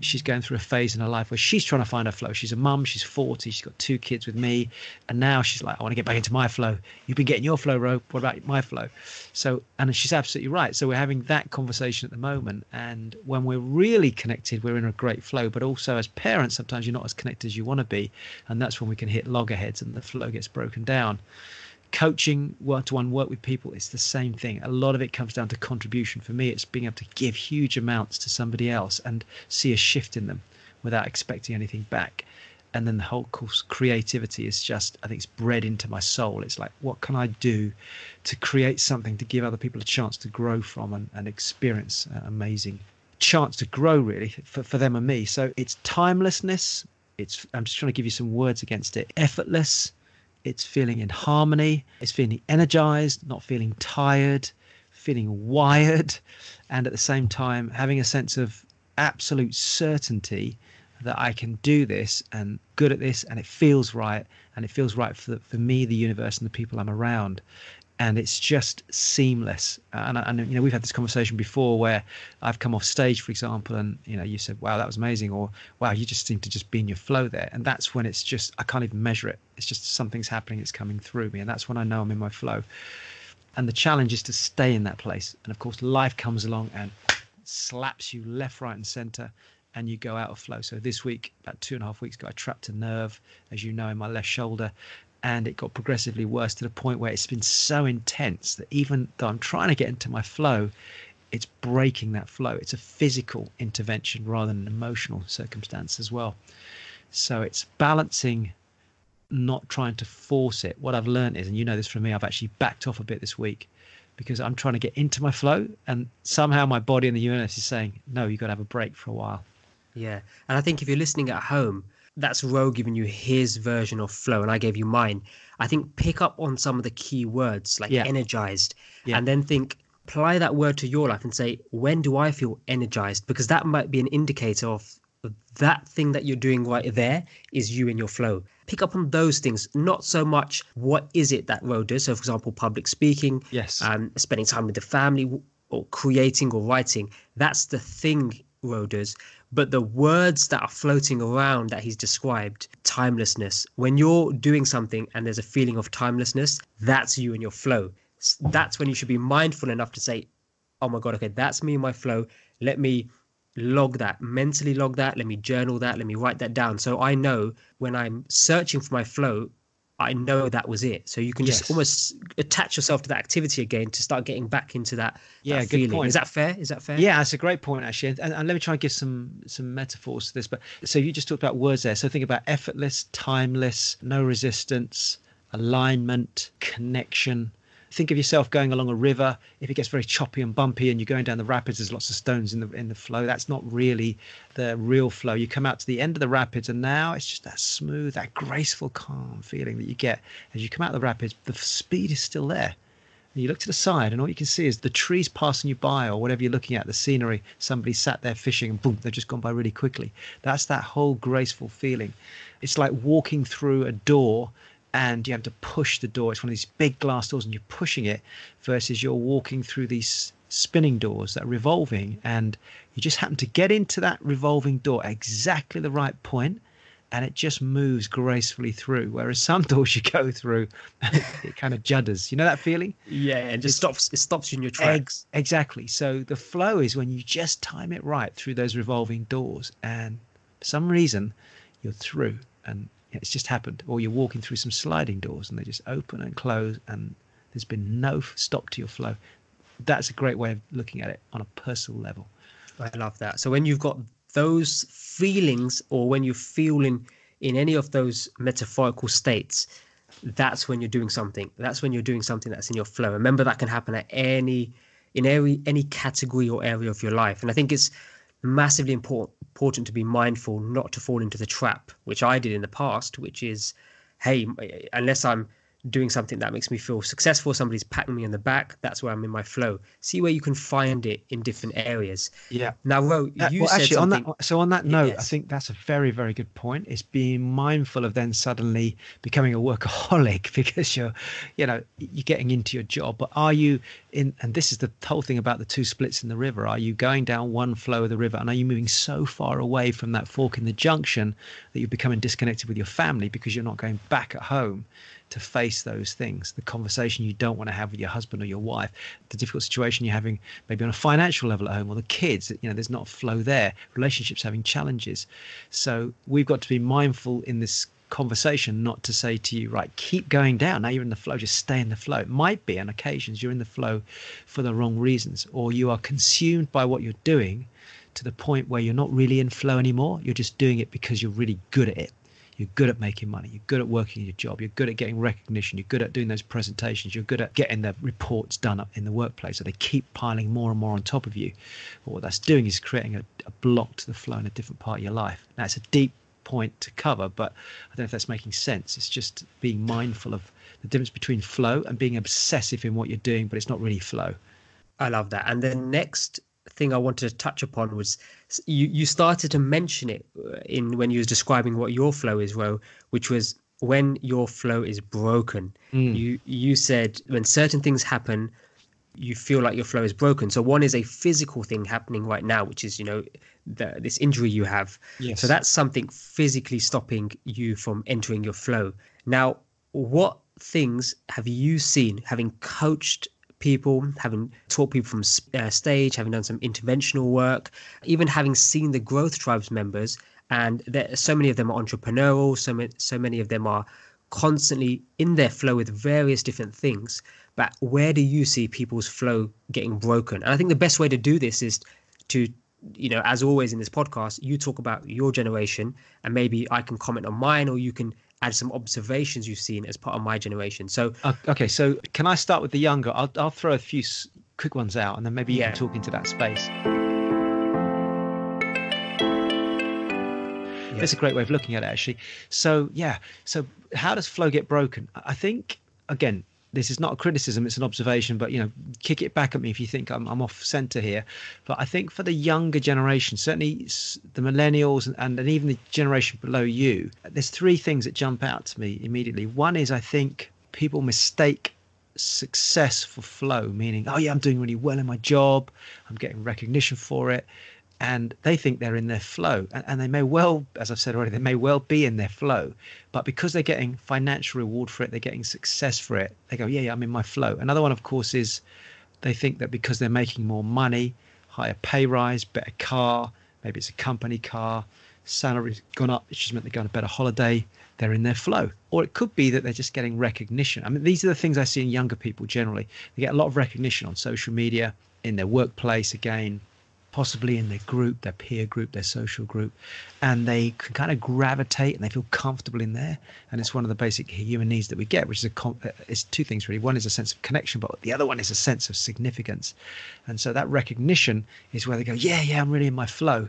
she's going through a phase in her life where she's trying to find her flow. She's a mum, she's 40, she's got 2 kids with me. And now she's like, I want to get back into my flow. You've been getting your flow, Rowe. What about my flow? So, and she's absolutely right. So we're having that conversation at the moment. And when we're really connected, we're in a great flow. But also as parents, sometimes you're not as connected as you want to be. And that's when we can hit loggerheads and the flow gets broken down. Coaching, one-to-one work with people, it's the same thing. A lot of it comes down to contribution. For me, it's being able to give huge amounts to somebody else and see a shift in them without expecting anything back. And then the whole course creativity is just, I think it's bred into my soul. It's like, what can I do to create something to give other people a chance to grow from and experience an amazing chance to grow, really, for them and me. So it's timelessness. I'm just trying to give you some words against it. Effortless. It's feeling in harmony. It's feeling energized, not feeling tired, feeling wired, and at the same time having a sense of absolute certainty that I can do this and good at this, and it feels right, and it feels right for me, the universe, and the people I'm around. And it's just seamless. And you know, we've had this conversation before where I've come off stage, for example, and you know, you said, wow, that was amazing, or wow, you just seem to just be in your flow there. And that's when it's just, I can't even measure it. It's just something's happening, it's coming through me, and that's when I know I'm in my flow. And the challenge is to stay in that place. And of course, life comes along and slaps you left, right, and center, and you go out of flow. So this week, about 2.5 weeks ago, I trapped a nerve, as you know, in my left shoulder. And it got progressively worse to the point where it's been so intense that even though I'm trying to get into my flow, it's breaking that flow. It's a physical intervention rather than an emotional circumstance as well. So it's balancing, not trying to force it. What I've learned is, and you know this from me, I've actually backed off a bit this week because I'm trying to get into my flow, and somehow my body and the universe is saying, no, you've got to have a break for a while. Yeah. And I think if you're listening at home, that's Rowe giving you his version of flow, and I gave you mine. I think pick up on some of the key words like energized, and then apply that word to your life and say, when do I feel energized? Because that might be an indicator of that thing that you're doing right there is you in your flow. Pick up on those things, not so much what is it that Rowe does. So, for example, public speaking, spending time with the family, or creating or writing. That's the thing Rowe does. But the words that are floating around that he's described, timelessness, when you're doing something and there's a feeling of timelessness, that's you in your flow. That's when you should be mindful enough to say, oh my God, okay, that's me in my flow. Let me log that, mentally log that. Let me journal that. Let me write that down. So I know when I'm searching for my flow, I know that was it. So you can just almost attach yourself to that activity again to start getting back into that good feeling. point. Is that fair? Yeah, that's a great point, actually. And let me try and give some metaphors to this. But so you just talked about words there. So think about effortless, timeless, no resistance, alignment, connection. Think of yourself going along a river. If it gets very choppy and bumpy and you're going down the rapids, there's lots of stones in the flow. That's not really the real flow. You come out to the end of the rapids, and now it's just that smooth, that graceful, calm feeling that you get as you come out of the rapids. The speed is still there. And you look to the side, and all you can see is the trees passing you by, or whatever you're looking at, the scenery. Somebody sat there fishing, and boom, they've just gone by really quickly. That's that whole graceful feeling. It's like walking through a door, and you have to push the door. It's one of these big glass doors and you're pushing it, versus you're walking through these spinning doors that are revolving, and you just happen to get into that revolving door at exactly the right point, and it just moves gracefully through. Whereas some doors you go through, it kind of judders. You know that feeling? Yeah, and it stops you in your tracks. Exactly. So the flow is when you just time it right through those revolving doors, and for some reason you're through, and it's just happened. Or you're walking through some sliding doors and they just open and close, and there's been no stop to your flow. That's a great way of looking at it on a personal level. I love that. So when you've got those feelings, or when you feel in any of those metaphorical states, that's when you're doing something. That's when you're doing something that's in your flow. Remember, that can happen at any category or area of your life. And I think it's massively important to be mindful not to fall into the trap, which I did in the past, which is, hey, unless I'm doing something that makes me feel successful, somebody's patting me on the back, that's where I'm in my flow. See where you can find it in different areas. Yeah. Now, Ro, you Well, said actually, something. on that note, I Yes. think that's a very, very good point. Is being mindful of then suddenly becoming a workaholic because you're getting into your job. But are you in? And this is the whole thing about the two splits in the river. Are you going down one flow of the river, and are you moving so far away from that fork in the junction that you're becoming disconnected with your family because you're not going back at home to face those things, the conversation you don't want to have with your husband or your wife, the difficult situation you're having maybe on a financial level at home, or the kids, there's not a flow there, relationships having challenges. So we've got to be mindful in this conversation not to say to you, right, keep going down, now you're in the flow, just stay in the flow. It might be on occasions you're in the flow for the wrong reasons, or you are consumed by what you're doing to the point where you're not really in flow anymore. You're just doing it because you're really good at it. You're good at making money. You're good at working your job. You're good at getting recognition. You're good at doing those presentations. You're good at getting the reports done up in the workplace. So they keep piling more and more on top of you. But what that's doing is creating a block to the flow in a different part of your life. Now, it's a deep point to cover, but I don't know if that's making sense. It's just being mindful of the difference between flow and being obsessive in what you're doing, but it's not really flow. I love that. And the next thing I wanted to touch upon was you started to mention it when you was describing what your flow is, Ro, which was when your flow is broken. You said when certain things happen, you feel like your flow is broken. So one is a physical thing happening right now, which is, this injury you have. Yes. So that's something physically stopping you from entering your flow. Now, what things have you seen, having coached people, having taught people from stage, having done some interventional work, even having seen the Growth Tribes members, and so many of them are entrepreneurial, so many of them are constantly in their flow with various different things. But where do you see people's flow getting broken? And I think the best way to do this is to, as always in this podcast, you talk about your generation, and maybe I can comment on mine, or you can add some observations you've seen as part of my generation. So okay, so can I start with the younger? I'll throw a few quick ones out, and then maybe you can talk into that space. That's a great way of looking at it, actually. So how does flow get broken? I think, again, this is not a criticism, it's an observation, but kick it back at me if you think I'm off center here. But I think for the younger generation, certainly the millennials and even the generation below you, there's three things that jump out to me immediately. One is, I think people mistake success for flow, meaning, oh yeah, I'm doing really well in my job, I'm getting recognition for it, and they think they're in their flow, and they may well, as I've said already, they may well be in their flow, but because they're getting financial reward for it, they're getting success for it, they go, yeah, I'm in my flow. Another one, of course, is they think that because they're making more money, higher pay rise, better car, maybe it's a company car, salary's gone up, it's just meant they're going on a better holiday, they're in their flow. Or it could be that they're just getting recognition. I mean, these are the things I see in younger people generally. They get a lot of recognition on social media, in their workplace, again, possibly in their group, their peer group, their social group, and they can kind of gravitate and they feel comfortable in there. And it's one of the basic human needs that we get, which is two things really. One is a sense of connection, but the other one is a sense of significance. And so that recognition is where they go, yeah, I'm really in my flow.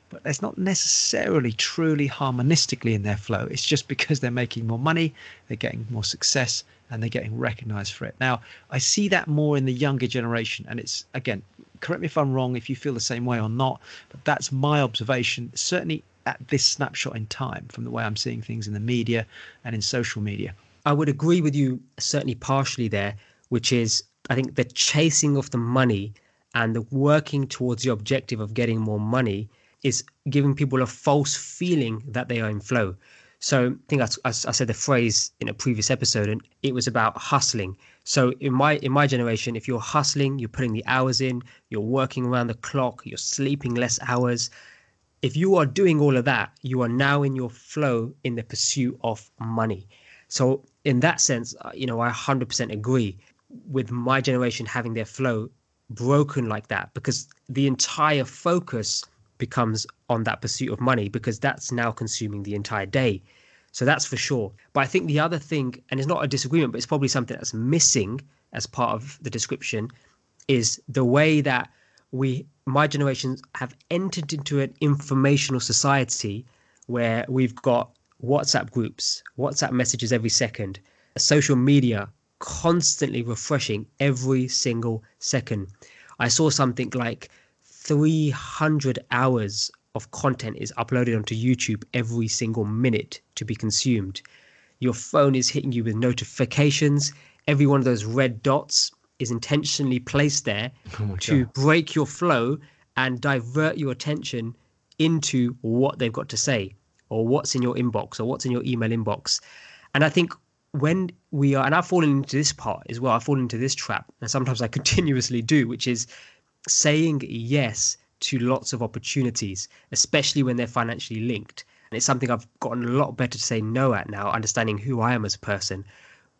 But that's not necessarily truly harmonistically in their flow. It's just because they're making more money, they're getting more success, and they're getting recognized for it. Now, I see that more in the younger generation. And it's, again, correct me if I'm wrong, if you feel the same way or not, but that's my observation, certainly at this snapshot in time, from the way I'm seeing things in the media and in social media. I would agree with you certainly partially there, which is, I think, the chasing of the money and the working towards the objective of getting more money is giving people a false feeling that they are in flow. So I think I said the phrase in a previous episode, and it was about hustling. So in my generation, if you're hustling, you're putting the hours in, you're working around the clock, you're sleeping less hours. If you are doing all of that, you are now in your flow in the pursuit of money. So in that sense, I 100% agree with my generation having their flow broken like that, because the entire focus becomes on that pursuit of money, because that's now consuming the entire day. So that's for sure. But I think the other thing, and it's not a disagreement, but it's probably something that's missing as part of the description, is the way that my generation have entered into an informational society where we've got WhatsApp groups, WhatsApp messages every second. social media constantly refreshing every single second. I saw something like 300 hours of content is uploaded onto YouTube every single minute to be consumed. Your phone is hitting you with notifications. Every one of those red dots is intentionally placed there to break your flow and divert your attention into what they've got to say, or what's in your inbox, or what's in your email inbox. And I think when we are, and I've fallen into this part as well, I've fallen into this trap, and sometimes I continuously do, which is saying yes to lots of opportunities, especially when they're financially linked. And it's something I've gotten a lot better to say no at now, understanding who I am as a person.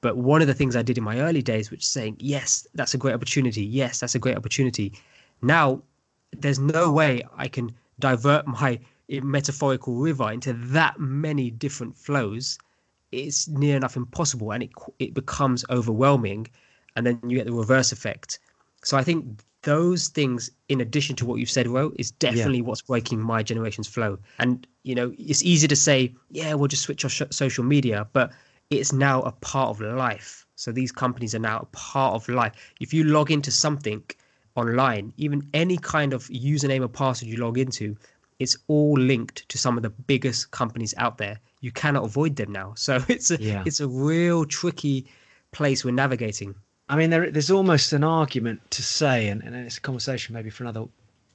But one of the things I did in my early days, which is saying, yes, that's a great opportunity. Yes, that's a great opportunity. Now, there's no way I can divert my metaphorical river into that many different flows. It's near enough impossible, and it becomes overwhelming. And then you get the reverse effect. So I think those things, in addition to what you've said, Ro, is definitely what's breaking my generation's flow. And, you know, it's easy to say, yeah, we'll just switch off social media, but it's now a part of life. So these companies are now a part of life. If you log into something online, even any kind of username or password you log into, it's all linked to some of the biggest companies out there. You cannot avoid them now. So it's a real tricky place we're navigating. I mean, there's almost an argument to say, and it's a conversation maybe for another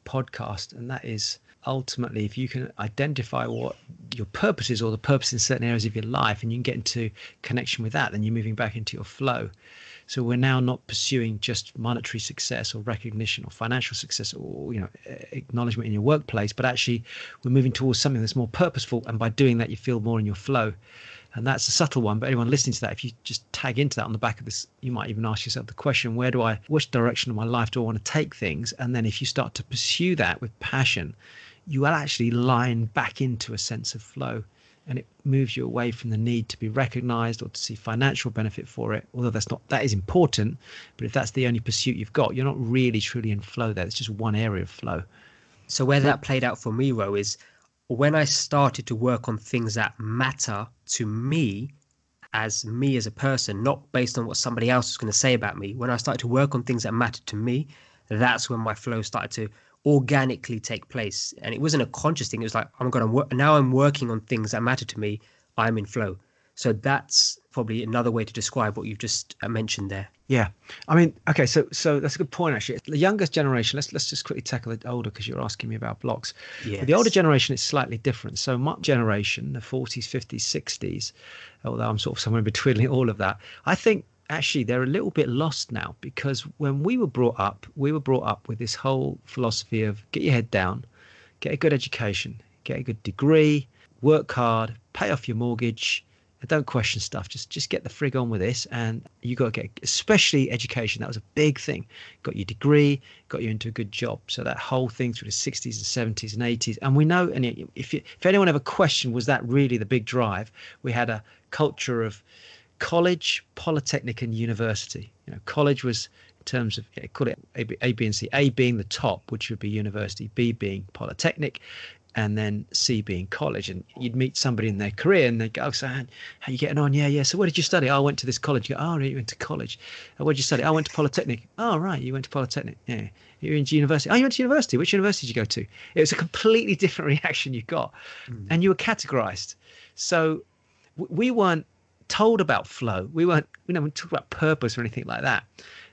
podcast, and that is ultimately, if you can identify what your purpose is, or the purpose in certain areas of your life, and you can get into connection with that, then you're moving back into your flow. So we're now not pursuing just monetary success or recognition or financial success or, you know, acknowledgement in your workplace, but actually we're moving towards something that's more purposeful. And by doing that, you feel more in your flow. And that's a subtle one, but anyone listening to that, if you just tag into that on the back of this, you might even ask yourself the question, which direction of my life do I want to take things? And then if you start to pursue that with passion, you will actually line back into a sense of flow, and it moves you away from the need to be recognized or to see financial benefit for it. Although that is important, but if that's the only pursuit you've got, you're not really truly in flow there. It's just one area of flow. So where that played out for me, Ro, is when I started to work on things that matter to me as a person, not based on what somebody else was going to say about me. When I started to work on things that mattered to me, that's when my flow started to organically take place. And it wasn't a conscious thing. It was like, now I'm working on things that matter to me. I'm in flow. So that's probably another way to describe what you've just mentioned there. Yeah. I mean, okay, so that's a good point, actually. The youngest generation, let's just quickly tackle the older, because you're asking me about blocks. Yes. With the older generation, it's slightly different. So my generation, the 40s, 50s, 60s, although I'm sort of somewhere in between all of that, I think actually they're a little bit lost now, because when we were brought up with this whole philosophy of get your head down, get a good education, get a good degree, work hard, pay off your mortgage, and don't question stuff. Just get the frig on with this. And you got to get, especially education. That was a big thing. Got your degree, got you into a good job. So that whole thing through the 60s and 70s and 80s. And we know, and if anyone ever questioned, was that really the big drive? We had a culture of college, polytechnic, and university. You know, college was, in terms of, call it A, B, and C. A being the top, which would be university. B being polytechnic, and then C being college. And you'd meet somebody in their career and they'd go, so how you getting on? Yeah. So where did you study? Oh, I went to this college. You go, oh, you went to college. Where did you study? I went to Polytechnic. Oh, right, you went to Polytechnic. Yeah. You're into university. Oh, you went to university. Which university did you go to? It was a completely different reaction you got. And you were categorized. So we weren't told about flow. We don't talk about purpose or anything like that.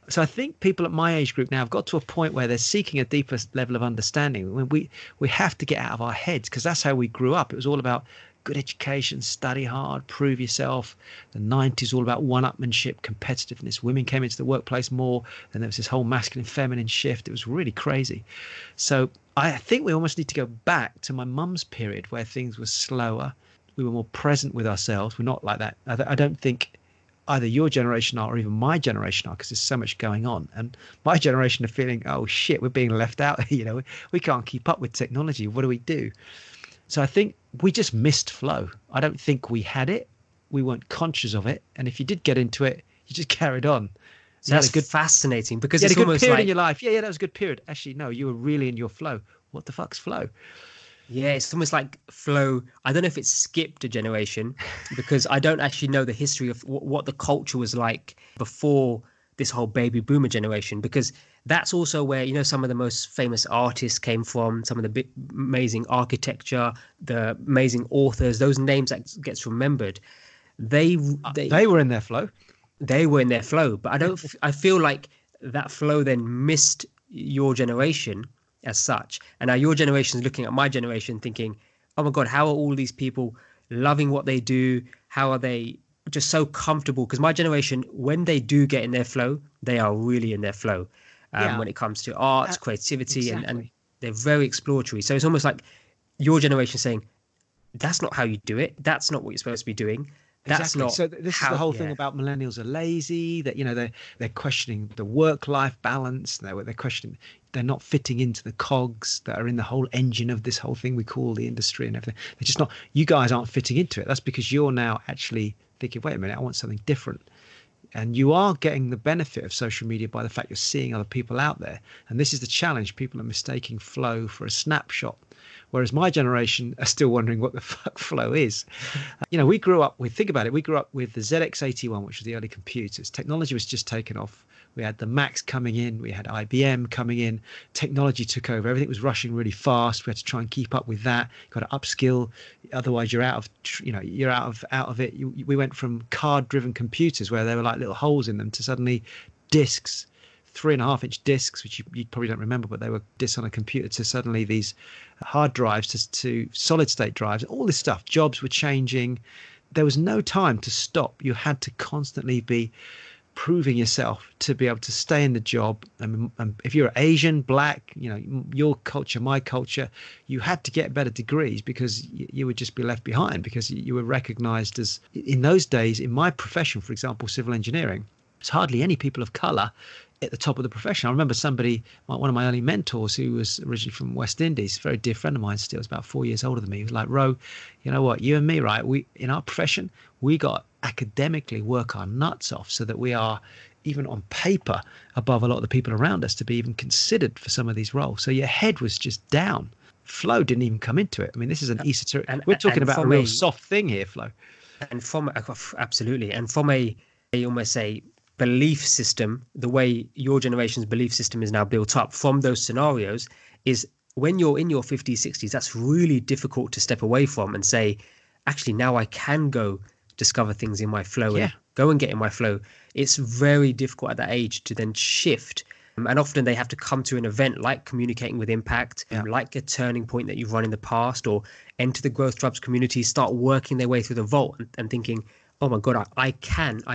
So I think people at my age group now have got to a point where they're seeking a deeper level of understanding. When we have to get out of our heads, because that's how we grew up. It was all about good education, study hard, prove yourself. The 90s all about one-upmanship, competitiveness. Women came into the workplace more, and there was this whole masculine feminine shift. It was really crazy. So I think we almost need to go back to my mum's period, where things were slower. We were more present with ourselves. We're not like that. I don't think either your generation are, or even my generation are, because there's so much going on. And my generation are feeling, oh shit, we're being left out. You know, we can't keep up with technology. What do we do? So I think we just missed flow. I don't think we had it. We weren't conscious of it. And if you did get into it, you just carried on. So that's fascinating, because it's it's a good almost period like in your life. Yeah, that was a good period. Actually, no, you were really in your flow. What the fuck's flow? Yeah, it's almost like flow. I don't know if it's skipped a generation because I don't actually know the history of what the culture was like before this whole baby boomer generation, because that's also where, you know, some of the most famous artists came from, some of the amazing architecture, the amazing authors, those names that gets remembered. They they They were in their flow. they were in their flow, but I feel like that flow then missed your generation as such, and now your generation is looking at my generation thinking, oh my god, how are all these people loving what they do, how are they just so comfortable? Because my generation, when they do get in their flow, they are really in their flow, Yeah, when it comes to arts, uh, creativity, and exactly. they're very exploratory. So it's almost like your generation saying, that's not how you do it, that's not what you're supposed to be doing, that's Exactly. not So this is the how. whole thing Yeah. about millennials are lazy, that, you know, they're questioning the work-life balance. They're questioning, they're not fitting into the cogs that are in the whole engine of this whole thing we call the industry and everything. They're just not, you guys aren't fitting into it. That's because you're now actually thinking, wait a minute, I want something different. And you are getting the benefit of social media by the fact you're seeing other people out there. And this is the challenge. People are mistaking flow for a snapshot. Whereas my generation are still wondering what the fuck flow is. You know, think about it, we grew up with the ZX81, which was the early computers. Technology was just taken off. We had the Macs coming in, we had IBM coming in, technology took over, everything was rushing really fast. We had to try and keep up with that. Got to upskill, otherwise you're you're out of it. We went from card-driven computers where there were like little holes in them to suddenly disks, 3.5-inch discs, which you probably don't remember, but they were discs on a computer, to suddenly these hard drives, to solid state drives, all this stuff. Jobs were changing. There was no time to stop. You had to constantly be proving yourself to be able to stay in the job. And if you're Asian, black, you know, your culture, my culture, you had to get better degrees because you would just be left behind, because you were recognized as, in those days, in my profession, for example, civil engineering, there's hardly any people of color at the top of the profession. I remember one of my early mentors, who was originally from West Indies, a very dear friend of mine, still, was about 4 years older than me. He was like, Rowe, you know what, you and me, right? We, in our profession, we got academically work our nuts off so that we are, even on paper, above a lot of the people around us to be even considered for some of these roles. So your head was just down. Flow didn't even come into it. I mean, this is an esoteric, we're talking about a real soft thing here, flow. And from absolutely, and from a almost a belief system, the way your generation's belief system is now built up from those scenarios, is when you're in your 50s, 60s, that's really difficult to step away from and say, actually, now I can go discover things in my flow and go and get in my flow. It's very difficult at that age to then shift. And often they have to come to an event like Communicating with Impact, like a turning point that you've run in the past, or enter the Growth Tribes community, start working their way through the vault and thinking, oh my God, I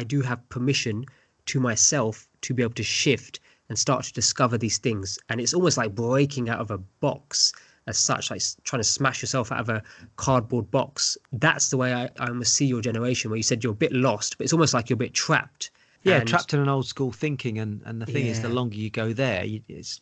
do have permission to myself to be able to shift and start to discover these things. And it's almost like breaking out of a box as such, like trying to smash yourself out of a cardboard box. That's the way I almost see your generation, where you said you're a bit lost, but it's almost like you're a bit trapped. Yeah, trapped in an old school thinking, and the thing is, the Yeah. longer you go there,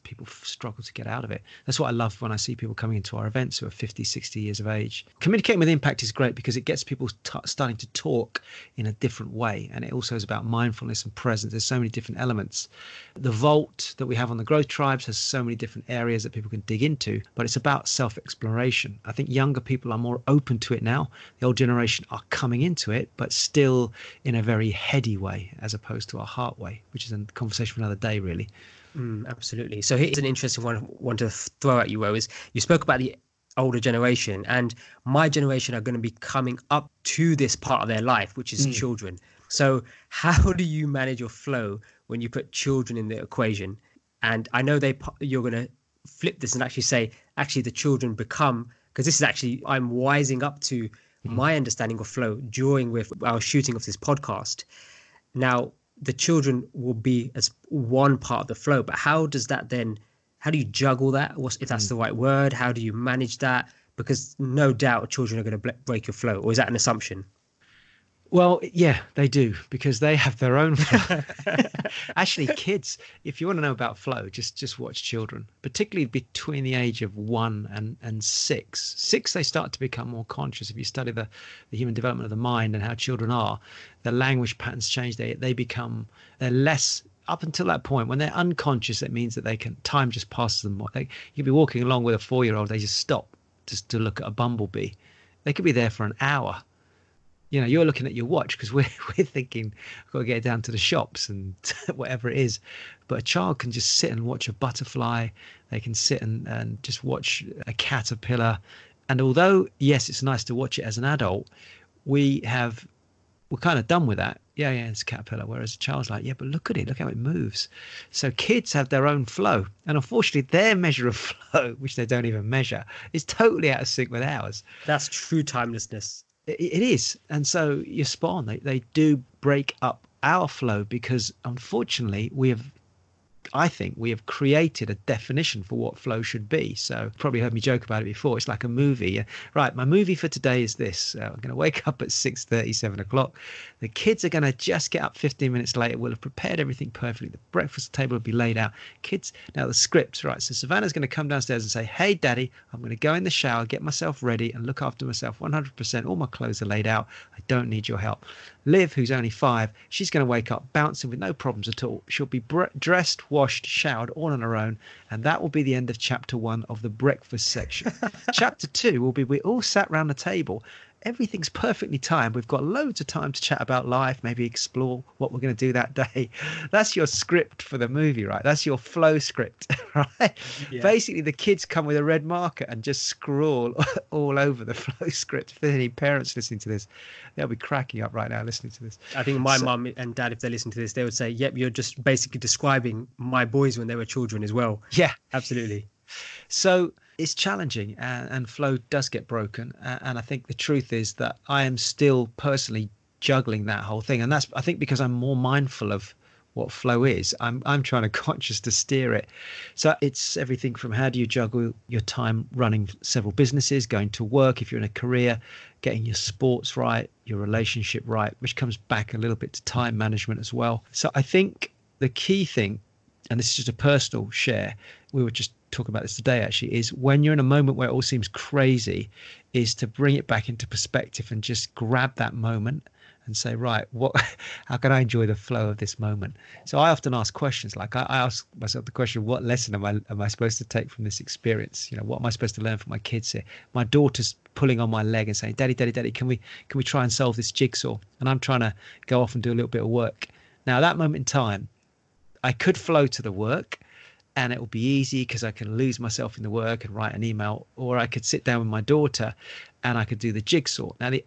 people struggle to get out of it. That's what I love when I see people coming into our events who are 50, 60 years of age. Communicating with Impact is great because it gets people starting to talk in a different way, and it also is about mindfulness and presence. There's so many different elements. The vault that we have on the Growth Tribes has so many different areas that people can dig into, but it's about self-exploration. I think younger people are more open to it now. The old generation are coming into it, but still in a very heady way, as opposed to our heart way, which is a conversation for another day, really. Absolutely. So here's an interesting one to throw at you, Ro, is you spoke about the older generation, and my generation are going to be coming up to this part of their life, which is children. So how do you manage your flow when you put children in the equation? And I know you're going to flip this and actually say, actually, the children become, because this is actually, I'm wising up to my understanding of flow during with our shooting of this podcast. Now, the children will be as one part of the flow, but how do you juggle that? If that's the right word, how do you manage that? Because no doubt children are going to break your flow, or is that an assumption? Well, yeah, they do, because they have their own flow. Actually, kids, if you want to know about flow, just watch children, particularly between the age of 1 and 6. 6, they start to become more conscious. If you study the human development of the mind and how children are, their language patterns change. They're less, up until that point, when they're unconscious, it means that time just passes them more. You could be walking along with a 4-year-old, they just stop. just to look at a bumblebee. They could be there for an hour. You're looking at your watch because we're thinking, I've got to get down to the shops and whatever it is. But a child can just sit and watch a butterfly. They can sit and just watch a caterpillar. And although, yes, it's nice to watch it as an adult, we're kind of done with that. Yeah, it's a caterpillar. Whereas a child's like, yeah, but look at it. Look how it moves. So kids have their own flow. And unfortunately, their measure of flow, which they don't even measure, is totally out of sync with ours. That's true timelessness. It is. And so you're spot on. They do break up our flow because, unfortunately, I think we have created a definition for what flow should be. So probably heard me joke about it before. It's like a movie. Right, my movie for today is this. I'm going to wake up at 6:30, 7 o'clock. The kids are going to just get up 15 minutes later. We'll have prepared everything perfectly. The breakfast table will be laid out. Kids, now the script, right? So Savannah's going to come downstairs and say, hey, Daddy, I'm going to go in the shower, get myself ready and look after myself 100%. All my clothes are laid out. I don't need your help. Liv, who's only 5, she's going to wake up bouncing with no problems at all. She'll be dressed, washed, showered, all on her own. And that will be the end of chapter 1 of the breakfast section. Chapter 2 will be we all sat round the table. Everything's perfectly timed. We've got loads of time to chat about life, maybe explore what we're going to do that day. That's your script for the movie, right? That's your flow script, right? Yeah. Basically, the kids come with a red marker and just scrawl all over the flow script. If there's any parents listening to this, they'll be cracking up right now listening to this. I think my mum and dad, if they listen to this, they would say, yep, you're just basically describing my boys when they were children as well. Yeah. Absolutely. So it's challenging and flow does get broken. And I think the truth is that I am still personally juggling that whole thing. And that's, I think, because I'm more mindful of what flow is. I'm trying to conscious to steer it. So it's everything from how do you juggle your time running several businesses, going to work if you're in a career, getting your sports right, your relationship right, which comes back a little bit to time management as well. So I think the key thing, and this is just a personal share, we were just talking about this today actually, is when you're in a moment where it all seems crazy, is to bring it back into perspective and just grab that moment and say, right, how can I enjoy the flow of this moment? So I often ask questions, like I ask myself the question, what lesson am I supposed to take from this experience? What am I supposed to learn from my kids here? My daughter's pulling on my leg and saying, Daddy, can we try and solve this jigsaw? And I'm trying to go off and do a little bit of work. Now, that moment in time, I could flow to the work and it will be easy because I can lose myself in the work and write an email, or I could sit down with my daughter and I could do the jigsaw. Now, this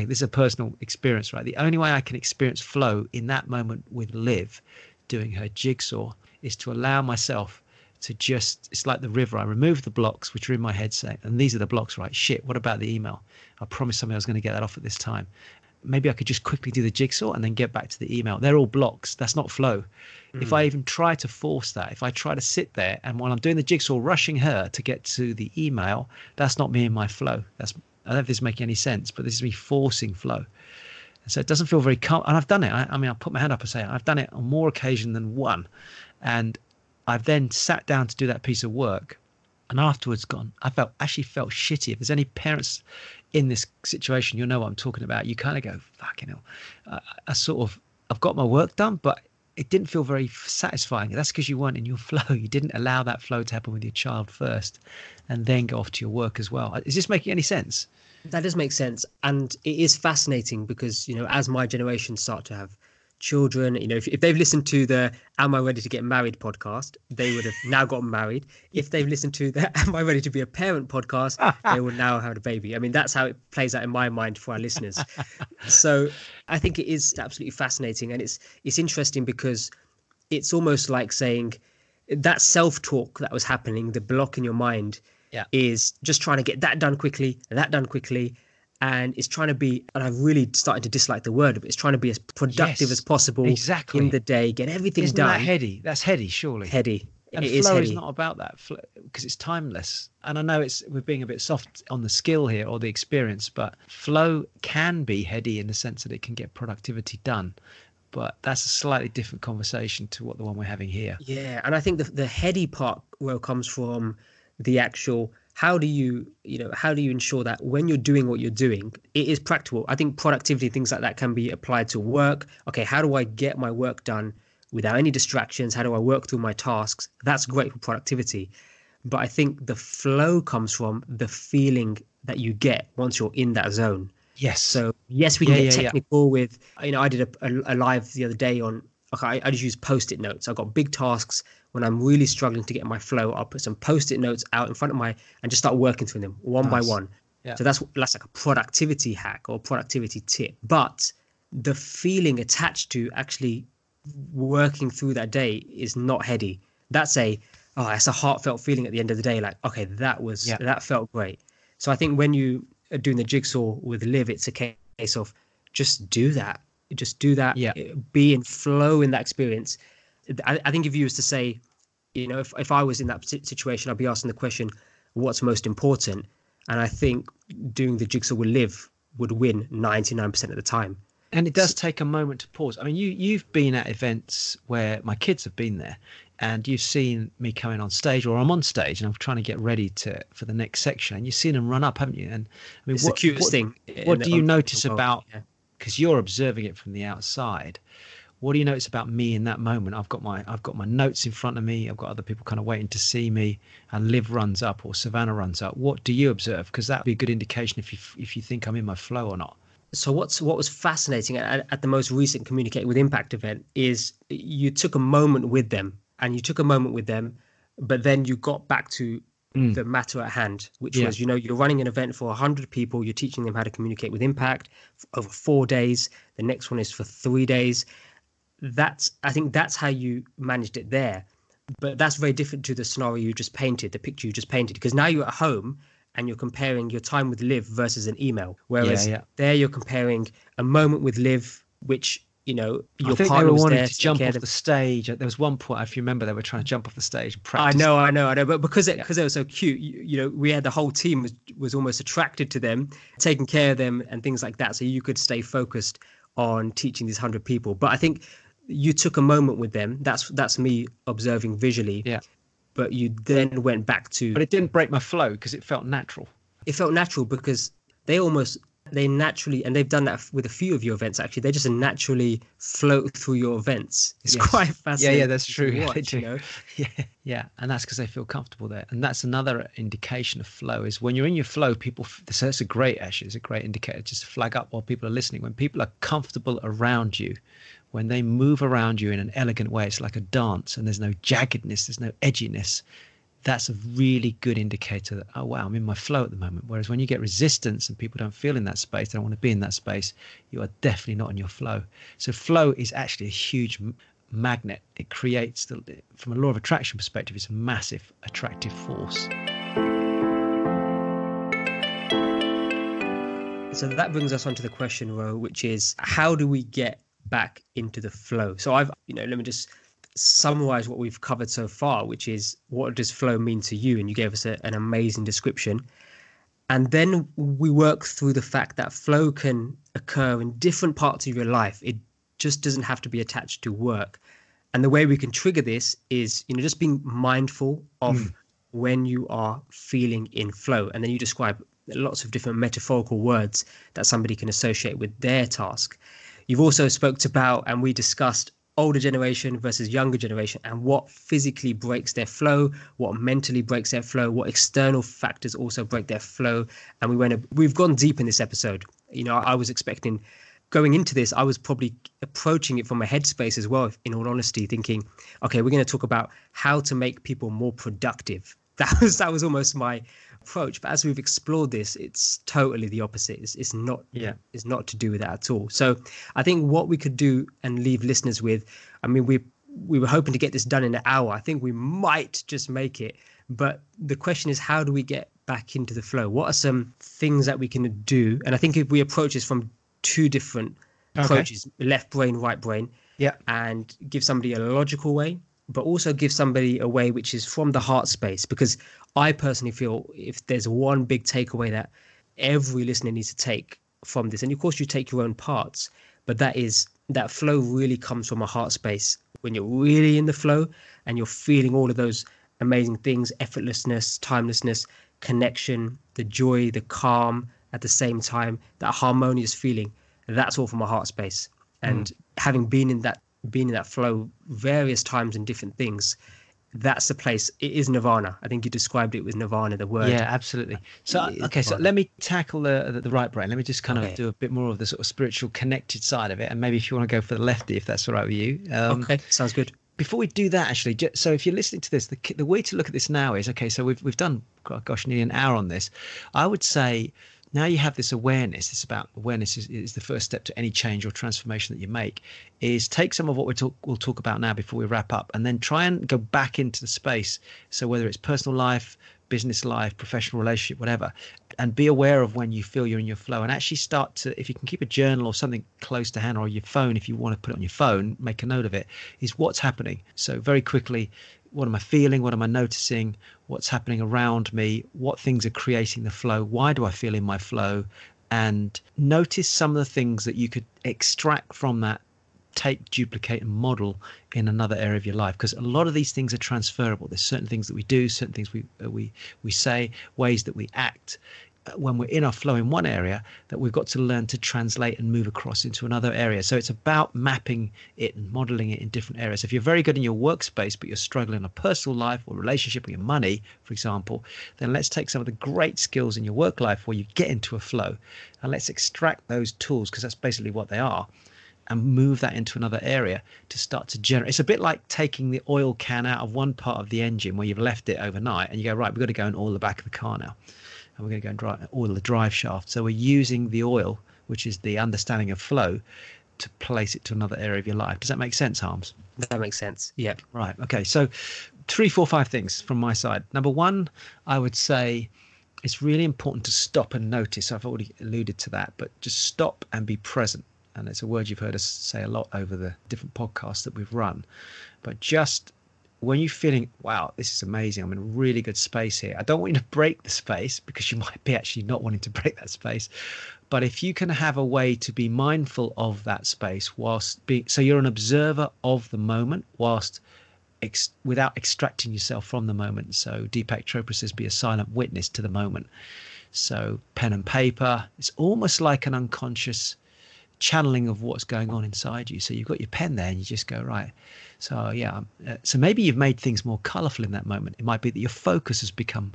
is a personal experience, right? The only way I can experience flow in that moment with Liv doing her jigsaw is to allow myself to it's like the river. I remove the blocks, which are in my head saying, and these are the blocks, right? Shit, what about the email? I promised somebody I was going to get that off at this time. Maybe I could just quickly do the jigsaw and then get back to the email. They're all blocks. That's not flow. If I even try to force that, if I try to sit there and while I'm doing the jigsaw, rushing her to get to the email, that's not me in my flow. I don't know if this is making any sense, but this is me forcing flow. And so it doesn't feel very calm. And I've done it. I mean, I'll put my hand up and say, I've done it on more occasion than one. And I've then sat down to do that piece of work. And afterwards I actually felt shitty. If there's any parents in this situation, you'll know what I'm talking about. You kind of go, fucking hell. I've got my work done, but it didn't feel very satisfying. That's because you weren't in your flow. You didn't allow that flow to happen with your child first and then go off to your work as well. Is this making any sense? That does make sense. And it is fascinating because, as my generation start to have children, if they've listened to the Am I Ready to Get Married podcast, they would have now gotten married. If they've listened to the Am I Ready to Be a Parent podcast, they will now have a baby. I mean, that's how it plays out in my mind for our listeners. So I think it is absolutely fascinating. And it's interesting because it's almost like saying that self-talk that was happening, the block in your mind is just trying to get that done quickly, and it's trying to be, and I've really started to dislike the word, but it's trying to be as productive as possible in the day, get everything done. Isn't that heady? That's heady, surely. Heady. And flow is not about that because it's timeless. And I know we're being a bit soft on the skill here or the experience, but flow can be heady in the sense that it can get productivity done. But that's a slightly different conversation to what the one we're having here. Yeah, and I think the heady part comes from the actual, how do you ensure that when you're doing what you're doing, it is practical? I think productivity, things like that can be applied to work. Okay, how do I get my work done without any distractions? How do I work through my tasks? That's great for productivity. But I think the flow comes from the feeling that you get once you're in that zone. Yes. So yes, we can get technical with, I did a live the other day on, okay, I just use Post-it notes. I've got big tasks. When I'm really struggling to get my flow, I'll put some Post-it notes out in front of and just start working through them one by one. Yeah. So that's like a productivity hack or productivity tip. But the feeling attached to actually working through that day is not heady. That's a heartfelt feeling at the end of the day. Like, okay, that felt great. So I think when you are doing the jigsaw with Liv, it's a case of just do that. Yeah. Be in flow in that experience. I think if you was to say, if I was in that situation, I'd be asking the question, what's most important? And I think doing the jigsaw with Liv would win 99% of the time. And it does take a moment to pause. I mean, you've been at events where my kids have been there, and you've seen me coming on stage, or I'm on stage and I'm trying to get ready for the next section, and you've seen them run up, haven't you? And I mean, it's the cutest thing. What do you notice about, because you're observing it from the outside, what do you notice about me in that moment? I've got my notes in front of me. I've got other people kind of waiting to see me, and Liv runs up or Savannah runs up. What do you observe? Because that'd be a good indication if you think I'm in my flow or not. So what was fascinating at the most recent Communicate with Impact event is you took a moment with them, but then you got back to the matter at hand, which was, you're running an event for 100 people. You're teaching them how to communicate with impact over 4 days. The next one is for 3 days. I think that's how you managed it there. But that's very different to the scenario you just painted, the picture you just painted, because now you're at home and you're comparing your time with Liv versus an email. Whereas there you're comparing a moment with Liv, which, your I think partner they were was wanting there to jump off the stage. There was one point, if you remember, they were trying to jump off the stage and practice. I know. But because they were so cute, we had the whole team was almost attracted to them, taking care of them and things like that. So you could stay focused on teaching these 100 people. But I think you took a moment with them. That's me observing visually. Yeah. But you then went back to... But it didn't break my flow because it felt natural. It felt natural because they naturally, and they've done that with a few of your events, actually, they just naturally float through your events. It's quite fascinating. Yeah, that's true. Watch, Yeah. And that's because they feel comfortable there. And that's another indication of flow, is when you're in your flow, so it's a great indicator, just to flag up while people are listening. When people are comfortable around you, when they move around you in an elegant way, it's like a dance, and there's no jaggedness, there's no edginess. That's a really good indicator that, oh, wow, I'm in my flow at the moment. Whereas when you get resistance and people don't feel in that space, they don't want to be in that space, you are definitely not in your flow. So flow is actually a huge magnet. It creates, from a law of attraction perspective, it's a massive attractive force. So that brings us on to the question, Rowe, which is, how do we get back into the flow? So let me just summarize what we've covered so far, which is, what does flow mean to you? And you gave us an amazing description. And then we work through the fact that flow can occur in different parts of your life. It just doesn't have to be attached to work. And the way we can trigger this is, just being mindful of when you are feeling in flow. And then you describe lots of different metaphorical words that somebody can associate with their task. You've also spoke about, and we discussed, older generation versus younger generation, and what physically breaks their flow, what mentally breaks their flow, what external factors also break their flow. And we've gone deep in this episode. I was expecting, going into this, I was probably approaching it from a headspace as well, in all honesty, thinking, okay, we're going to talk about how to make people more productive. That was almost my approach. But as we've explored this, it's totally the opposite. It's not to do with that at all. So I think what we could do and leave listeners with, I mean, we were hoping to get this done in an hour. I think we might just make it. But the question is, how do we get back into the flow? What are some things that we can do? And I think if we approach this from two different approaches, left brain, right brain, and give somebody a logical way, but also give somebody a way which is from the heart space. Because I personally feel, if there's one big takeaway that every listener needs to take from this, and of course you take your own parts, but that is that flow really comes from a heart space. When you're really in the flow and you're feeling all of those amazing things, effortlessness, timelessness, connection, the joy, the calm at the same time, that harmonious feeling, that's all from a heart space. And having been in that flow various times in different things, that's the place. It is nirvana. I think you described it with nirvana, the word. Yeah, absolutely. So, is okay, so nirvana. let me tackle the right brain. Let me just kind of Okay. do a bit more of the sort of spiritual connected side of it. And maybe if you want to go for the lefty, if that's all right with you. Okay, sounds good. Before we do that, actually, so if you're listening to this, the way to look at this now is, okay, so we've done, gosh, nearly an hour on this. I would say now you have this awareness. It's about awareness is the first step to any change or transformation that you make, is take some of what we'll talk about now before we wrap up, and then try and go back into the space. So whether it's personal life, business life, professional relationship, whatever, and be aware of when you feel you're in your flow, and actually start to, if you can keep a journal or something close to hand, or your phone, if you want to put it on your phone, make a note of it, is what's happening. So very quickly, what am I feeling? What am I noticing? What's happening around me? What things are creating the flow? Why do I feel in my flow? And notice some of the things that you could extract from that, take, duplicate, and model in another area of your life, because a lot of these things are transferable. There's certain things that we do, certain things we say, ways that we act when we're in our flow in one area that we've got to learn to translate and move across into another area. So it's about mapping it and modeling it in different areas. If you're very good in your workspace but you're struggling in a personal life or relationship or your money, for example, then let's take some of the great skills in your work life where you get into a flow, and let's extract those tools, because that's basically what they are, and move that into another area to start to generate. It's a bit like taking the oil can out of one part of the engine where you've left it overnight, and you go, right, we've got to go and oil the back of the car now, and we're going to go and oil the drive shaft. So we're using the oil, which is the understanding of flow, to place it to another area of your life. Does that make sense, Harms? That makes sense. Yeah. Right. Okay. So 3, 4, 5 things from my side. Number one, I would say it's really important to stop and notice. I've already alluded to that, but just stop and be present. And it's a word you've heard us say a lot over the different podcasts that we've run. But just when you're feeling, wow, this is amazing, I'm in a really good space here. I don't want you to break the space, because you might be actually not wanting to break that space. But if you can have a way to be mindful of that space whilst being, so you're an observer of the moment whilst without extracting yourself from the moment. So Deepak Chopra says, be a silent witness to the moment. So pen and paper, it's almost like an unconscious channeling of what's going on inside you. So you've got your pen there and you just go, right. So yeah, so maybe you've made things more colorful in that moment. It might be that your focus has become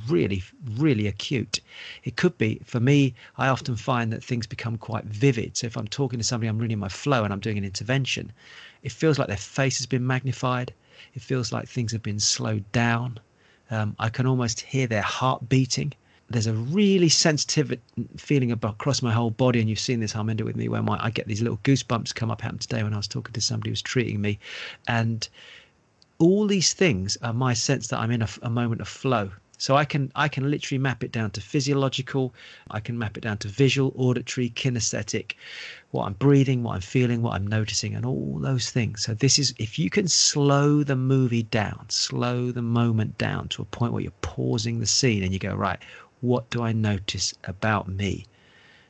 really, really acute. It could be, for me, I often find that things become quite vivid. So if I'm talking to somebody, I'm really in my flow and I'm doing an intervention, it feels like their face has been magnified. It feels like things have been slowed down. I can almost hear their heart beating. There's a really sensitive feeling across my whole body, and you've seen this, Harminder, with me, where I get these little goosebumps come up. Happened today when I was talking to somebody who was treating me, and all these things are my sense that I'm in a moment of flow. So I can literally map it down to physiological, I can map it down to visual, auditory, kinesthetic, what I'm breathing, what I'm feeling, what I'm noticing, and all those things. So this is, if you can slow the movie down, slow the moment down to a point where you're pausing the scene and you go, right, what do I notice about me?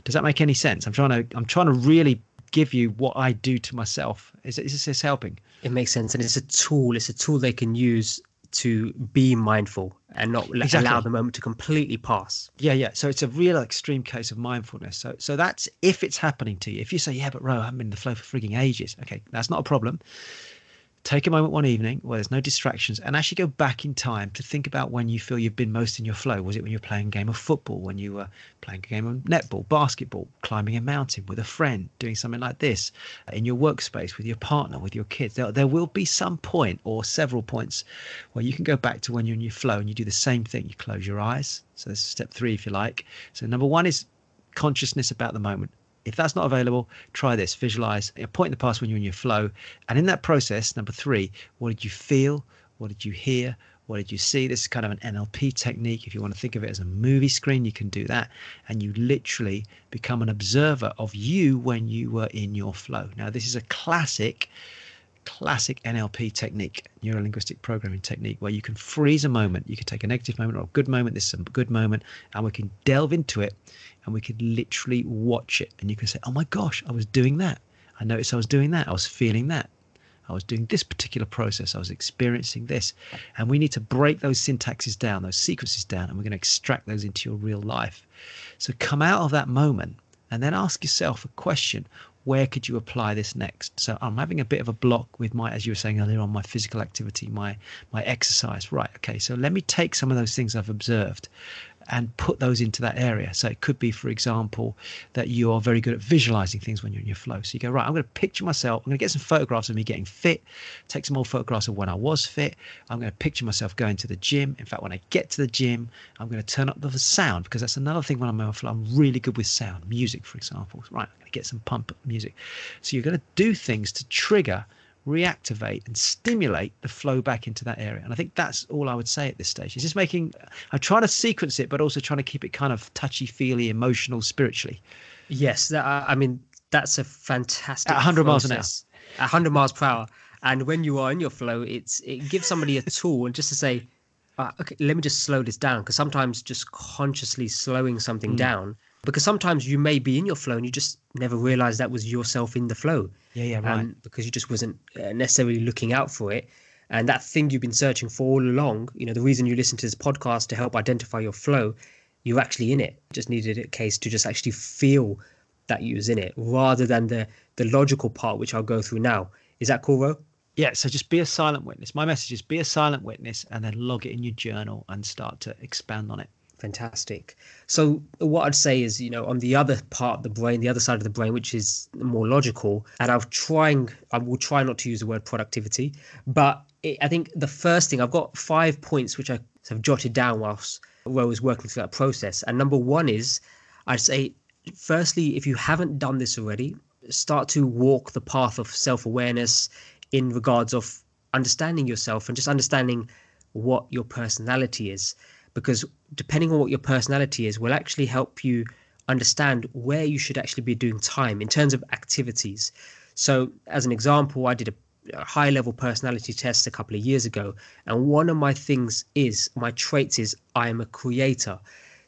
Does that make any sense? I'm trying to really give you what I do to myself. Is this helping? It makes sense. And it's a tool. It's a tool they can use to be mindful and not allow the moment to completely pass. Yeah. So it's a real extreme case of mindfulness. So that's if it's happening to you. If you say, yeah, but Rowe, I haven't been in the flow for frigging ages. Okay, that's not a problem. Take a moment one evening where there's no distractions and actually go back in time to think about when you feel you've been most in your flow. Was it when you were playing a game of football, when you were playing a game of netball, basketball, climbing a mountain with a friend, doing something like this, in your workspace, with your partner, with your kids? There will be some point or several points where you can go back to when you're in your flow and you do the same thing. You close your eyes. So this is step 3, if you like. So number 1 is consciousness about the moment. If that's not available, try this. Visualize a point in the past when you're in your flow. And in that process, number 3, what did you feel? What did you hear? What did you see? This is kind of an NLP technique. If you want to think of it as a movie screen, you can do that. And you literally become an observer of you when you were in your flow. Now, this is a classic NLP technique, neuro-linguistic programming technique, where you can freeze a moment. You can take a negative moment or a good moment. This is a good moment, and we can delve into it, and we could literally watch it. And you can say, oh my gosh, I was doing that. I noticed I was doing that. I was feeling that. I was doing this particular process. I was experiencing this. And we need to break those syntaxes down, those sequences down, and we're going to extract those into your real life. So come out of that moment and then ask yourself a question. where could you apply this next? So I'm having a bit of a block with my, as you were saying earlier, on my physical activity, my exercise. Right, okay, so let me take some of those things I've observed and put those into that area. So it could be, for example, that you are very good at visualizing things when you're in your flow. So you go, right, I'm going to picture myself, I'm going to get some photographs of me getting fit, take some old photographs of when I was fit. I'm going to picture myself going to the gym. In fact, when I get to the gym, I'm going to turn up the sound, because that's another thing when I'm in my flow. I'm really good with sound, music, for example. Right, I'm going to get some pump music. So you're going to do things to trigger, reactivate and stimulate the flow back into that area. And I think that's all I would say at this stage. It's just I'm trying to sequence it, but also trying to keep it kind of touchy-feely, emotional, spiritually. Yes, I mean, that's a fantastic at 100 miles an hour. At 100 miles per hour. And when you are in your flow, it gives somebody a tool, and just to say, okay, let me just slow this down, because sometimes just consciously slowing something down, because sometimes you may be in your flow and you just never realize that was yourself in the flow. Yeah, right. Because you just wasn't necessarily looking out for it. And that thing you've been searching for all along, the reason you listen to this podcast to help identify your flow, you're actually in it. Just needed a case to just actually feel that you was in it, rather than the logical part, which I'll go through now. Is that cool, Ro? Yeah, so just be a silent witness. My message is be a silent witness, and then log it in your journal and start to expand on it. Fantastic. So what I'd say is, on the other part of the brain, the other side of the brain, which is more logical, and I will try not to use the word productivity, but I think the first thing, I've got 5 points which I have jotted down whilst I was working through that process. And number one is, I'd say, firstly, if you haven't done this already, start to walk the path of self-awareness in regards of understanding yourself and just understanding what your personality is. Because depending on what your personality is will actually help you understand where you should actually be doing time in terms of activities. So as an example, I did a high-level personality test a couple of years ago, and one of my traits is I am a creator.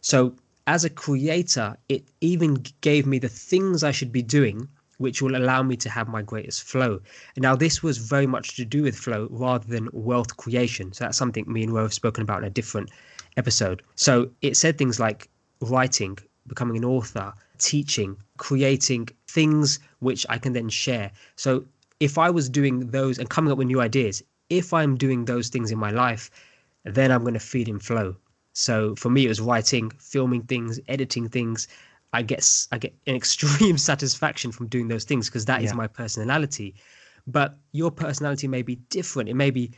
So as a creator, it even gave me the things I should be doing, which will allow me to have my greatest flow. And now this was very much to do with flow rather than wealth creation. So that's something me and Ro have spoken about in a different episode. So it said things like writing, becoming an author, teaching, creating things which I can then share. So if I was doing those and coming up with new ideas, if I'm doing those things in my life, then I'm going to feed in flow. So for me, it was writing, filming things, editing things. I get an extreme satisfaction from doing those things, because that is my personality. But your personality may be different. It may be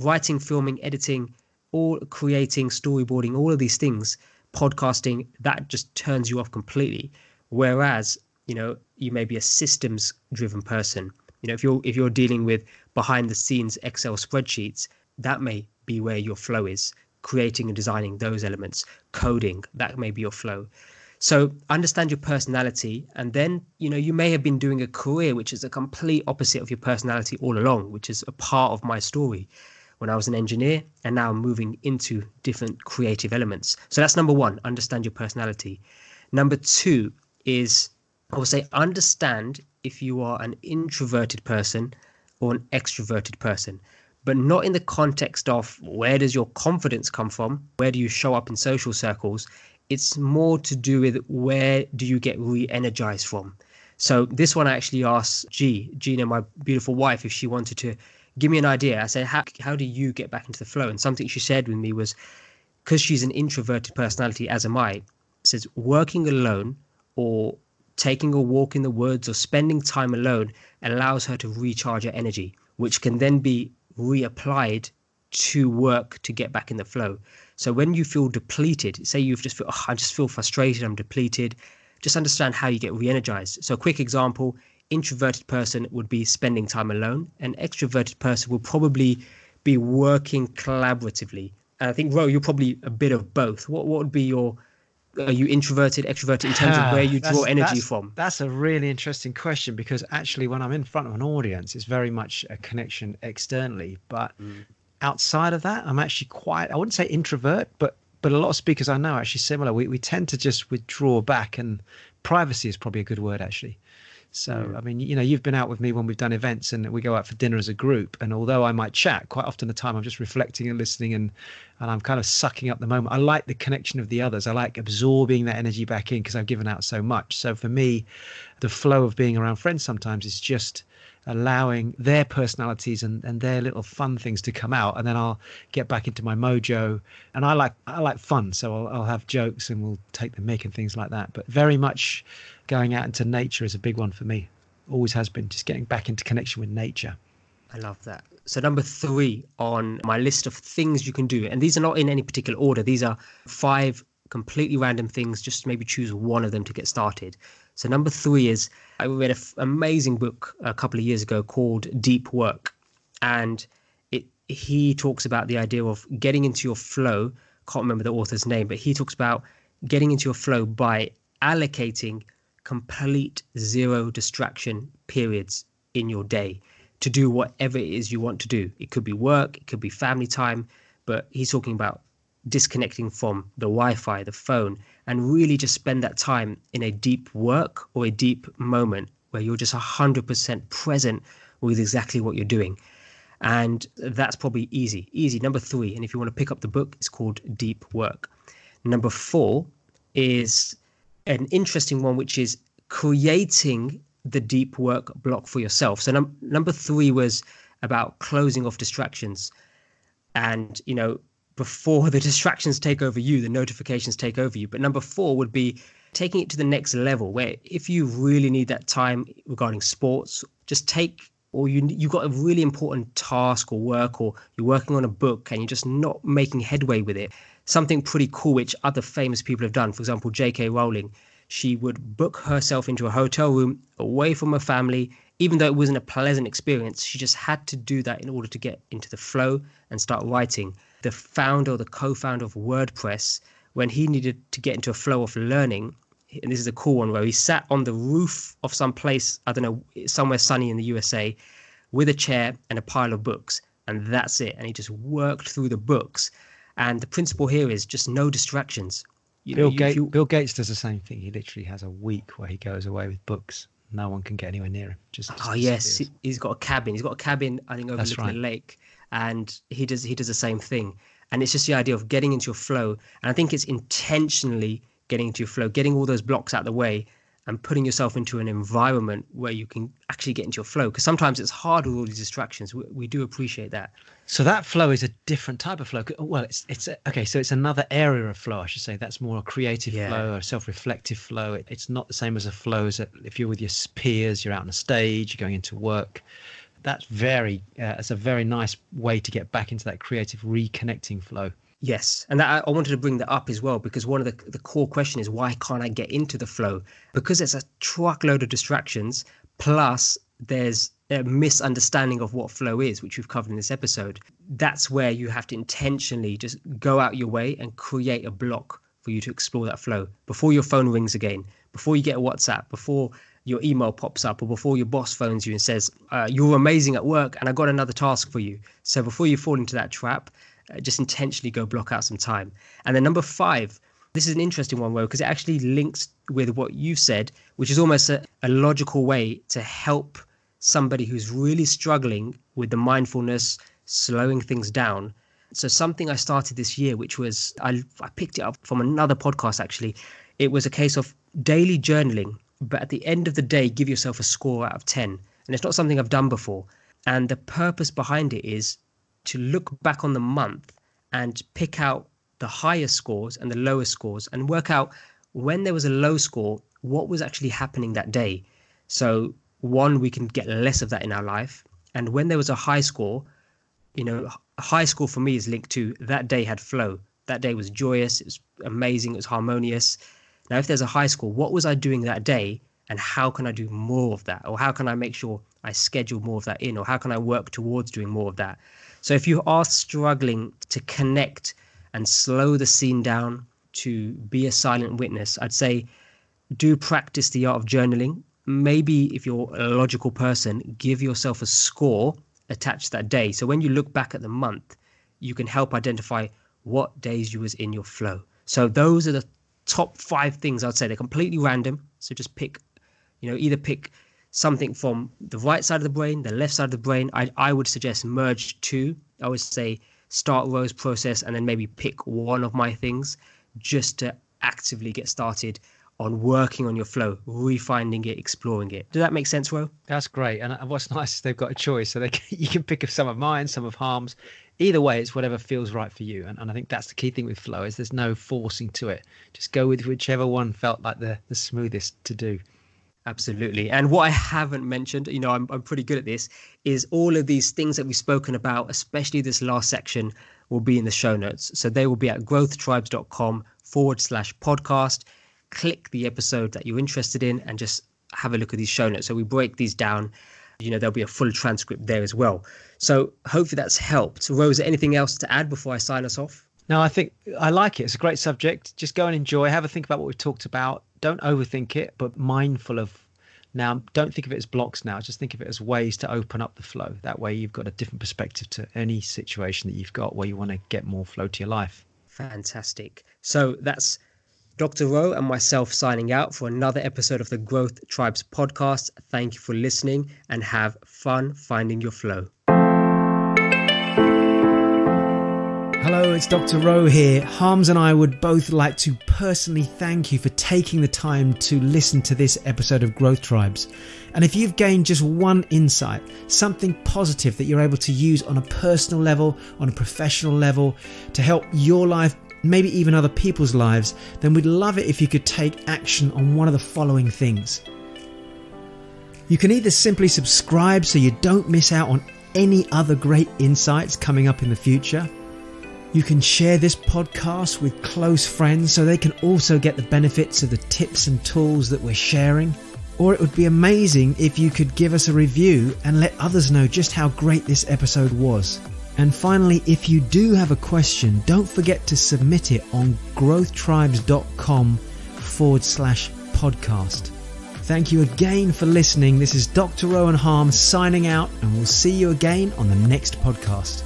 writing, filming, editing, all creating, storyboarding, all of these things, podcasting, that just turns you off completely. Whereas, you may be a systems driven person. If you're dealing with behind the scenes Excel spreadsheets, that may be where your flow is. Creating and designing those elements, coding, that may be your flow. So understand your personality, and then, you may have been doing a career which is a complete opposite of your personality all along, which is a part of my story when I was an engineer, and now I'm moving into different creative elements. So that's number one, understand your personality. Number two is, I would say, understand if you are an introverted person or an extroverted person, but not in the context of where does your confidence come from? Where do you show up in social circles? It's more to do with where do you get re-energized from. So this one I actually asked Gina, my beautiful wife, if she wanted to give me an idea. I said, how do you get back into the flow? And something she shared with me was, because she's an introverted personality, as am I, says working alone or taking a walk in the woods or spending time alone allows her to recharge her energy, which can then be reapplied to work to get back in the flow. So when you feel depleted, say you just feel, I just feel frustrated, I'm depleted, just understand how you get re-energized. So a quick example, introverted person would be spending time alone. An extroverted person will probably be working collaboratively. And I think, Ro, you're probably a bit of both. What would be are you introverted, extroverted in terms of where you draw energy from? That's a really interesting question, because actually when I'm in front of an audience, it's very much a connection externally. But outside of that, I'm actually quite, I wouldn't say introvert, but a lot of speakers I know are actually similar. We tend to just withdraw back, and privacy is probably a good word, actually. So, I mean, you've been out with me when we've done events and we go out for dinner as a group. And although I might chat, quite often the time I'm just reflecting and listening and I'm kind of sucking up the moment. I like the connection of the others. I like absorbing that energy back in because I've given out so much. So for me, the flow of being around friends sometimes is just allowing their personalities and their little fun things to come out, and then I'll get back into my mojo. And I like fun, so I'll have jokes and we'll take the mick and things like that. But very much going out into nature is a big one for me. Always has been, just getting back into connection with nature. I love that. So number 3 on my list of things you can do, and these are not in any particular order. These are 5 completely random things. Just maybe choose one of them to get started. So number 3 is, I read an amazing book a couple of years ago called Deep Work. And he talks about the idea of getting into your flow. Can't remember the author's name, but he talks about getting into your flow by allocating complete 0 distraction periods in your day to do whatever it is you want to do. It could be work, it could be family time, but he's talking about disconnecting from the Wi-Fi, the phone, and really just spend that time in a deep work or a deep moment where you're just 100% present with exactly what you're doing. And that's probably easy. Number 3, and if you want to pick up the book, it's called Deep Work. Number 4 is an interesting one, which is creating the deep work block for yourself. So number 3 was about closing off distractions. And, before the distractions take over you, the notifications take over you. But number 4 would be taking it to the next level, where if you really need that time regarding sports, just take, or you got a really important task or work, or you're working on a book and you're just not making headway with it. Something pretty cool, which other famous people have done. For example, J.K. Rowling, she would book herself into a hotel room away from her family. Even though it wasn't a pleasant experience, she just had to do that in order to get into the flow and start writing. The founder or the co-founder of WordPress, when he needed to get into a flow of learning, and this is a cool one, where he sat on the roof of some place, I don't know, somewhere sunny in the USA, with a chair and a pile of books, and that's it. And he just worked through the books. And the principle here is just no distractions. Bill Gates does the same thing. He literally has a week where he goes away with books. No one can get anywhere near him. Just yes, he's got a cabin. He's got a cabin, I think, overlooking a lake, and he does the same thing. And it's just the idea of getting into your flow. And I think it's intentionally getting into your flow, getting all those blocks out of the way, and putting yourself into an environment where you can actually get into your flow. Because sometimes it's hard with all these distractions. We do appreciate that. So that flow is a different type of flow. Well, so it's another area of flow, I should say. That's more a creative flow, a self-reflective flow. It's not the same as a flow as if you're with your peers, you're out on a stage, you're going into work. That's it's a very nice way to get back into that creative reconnecting flow. Yes. And I wanted to bring that up as well, because one of the core question is, why can't I get into the flow? Because it's a truckload of distractions, plus there's a misunderstanding of what flow is, which we've covered in this episode. That's where you have to intentionally just go out your way and create a block for you to explore that flow. Before your phone rings again, before you get a WhatsApp, before your email pops up, or before your boss phones you and says, you're amazing at work and I got another task for you. So before you fall into that trap, just intentionally go block out some time. And then number 5, this is an interesting one, because it actually links with what you said, which is almost a logical way to help somebody who's really struggling with the mindfulness, slowing things down. So something I started this year, which was, I picked it up from another podcast actually. It was a case of daily journaling, but at the end of the day, give yourself a score out of 10. And it's not something I've done before. And the purpose behind it is to look back on the month and pick out the highest scores and the lowest scores, and work out when there was a low score, what was actually happening that day. So one, we can get less of that in our life. And when there was a high score, a high score for me is linked to that day had flow. That day was joyous. It was amazing. It was harmonious. Now, if there's a high score, what was I doing that day? And how can I do more of that? Or how can I make sure I schedule more of that in? Or how can I work towards doing more of that? So if you are struggling to connect and slow the scene down, to be a silent witness, I'd say do practice the art of journaling. Maybe if you're a logical person, give yourself a score attached to that day. So when you look back at the month, you can help identify what days you was in your flow. So those are the top 5 things I'd say. They're completely random. So just pick, either pick something from the right side of the brain, the left side of the brain, I would suggest merge two. I would say start Rowe's process and then maybe pick one of my things just to actively get started on working on your flow, refinding it, exploring it. Does that make sense, Rowe? That's great. And what's nice is they've got a choice. So you can pick up some of mine, some of Harm's. Either way, it's whatever feels right for you. And I think that's the key thing with flow is there's no forcing to it. Just go with whichever one felt like the smoothest to do. Absolutely. And what I haven't mentioned, I'm pretty good at this, is all of these things that we've spoken about, especially this last section, will be in the show notes. So they will be at growthtribes.com/podcast. Click the episode that you're interested in and just have a look at these show notes. So we break these down. There'll be a full transcript there as well. So hopefully that's helped. Rowe, is there anything else to add before I sign us off? No, I think I like it. It's a great subject. Just go and enjoy. Have a think about what we've talked about. Don't overthink it, but mindful of now. Don't think of it as blocks now. Just think of it as ways to open up the flow. That way you've got a different perspective to any situation that you've got where you want to get more flow to your life. Fantastic. So that's Dr. Rowe and myself signing out for another episode of the Growth Tribes podcast. Thank you for listening and have fun finding your flow. Hello, it's Dr. Rowe here. Harms and I would both like to personally thank you for taking the time to listen to this episode of Growth Tribes. And if you've gained just one insight, something positive that you're able to use on a personal level, on a professional level, to help your life, maybe even other people's lives, then we'd love it if you could take action on one of the following things. You can either simply subscribe so you don't miss out on any other great insights coming up in the future. You can share this podcast with close friends so they can also get the benefits of the tips and tools that we're sharing. Or it would be amazing if you could give us a review and let others know just how great this episode was. And finally, if you do have a question, don't forget to submit it on growthtribes.com/podcast. Thank you again for listening. This is Dr. Rowe and Harm signing out, and we'll see you again on the next podcast.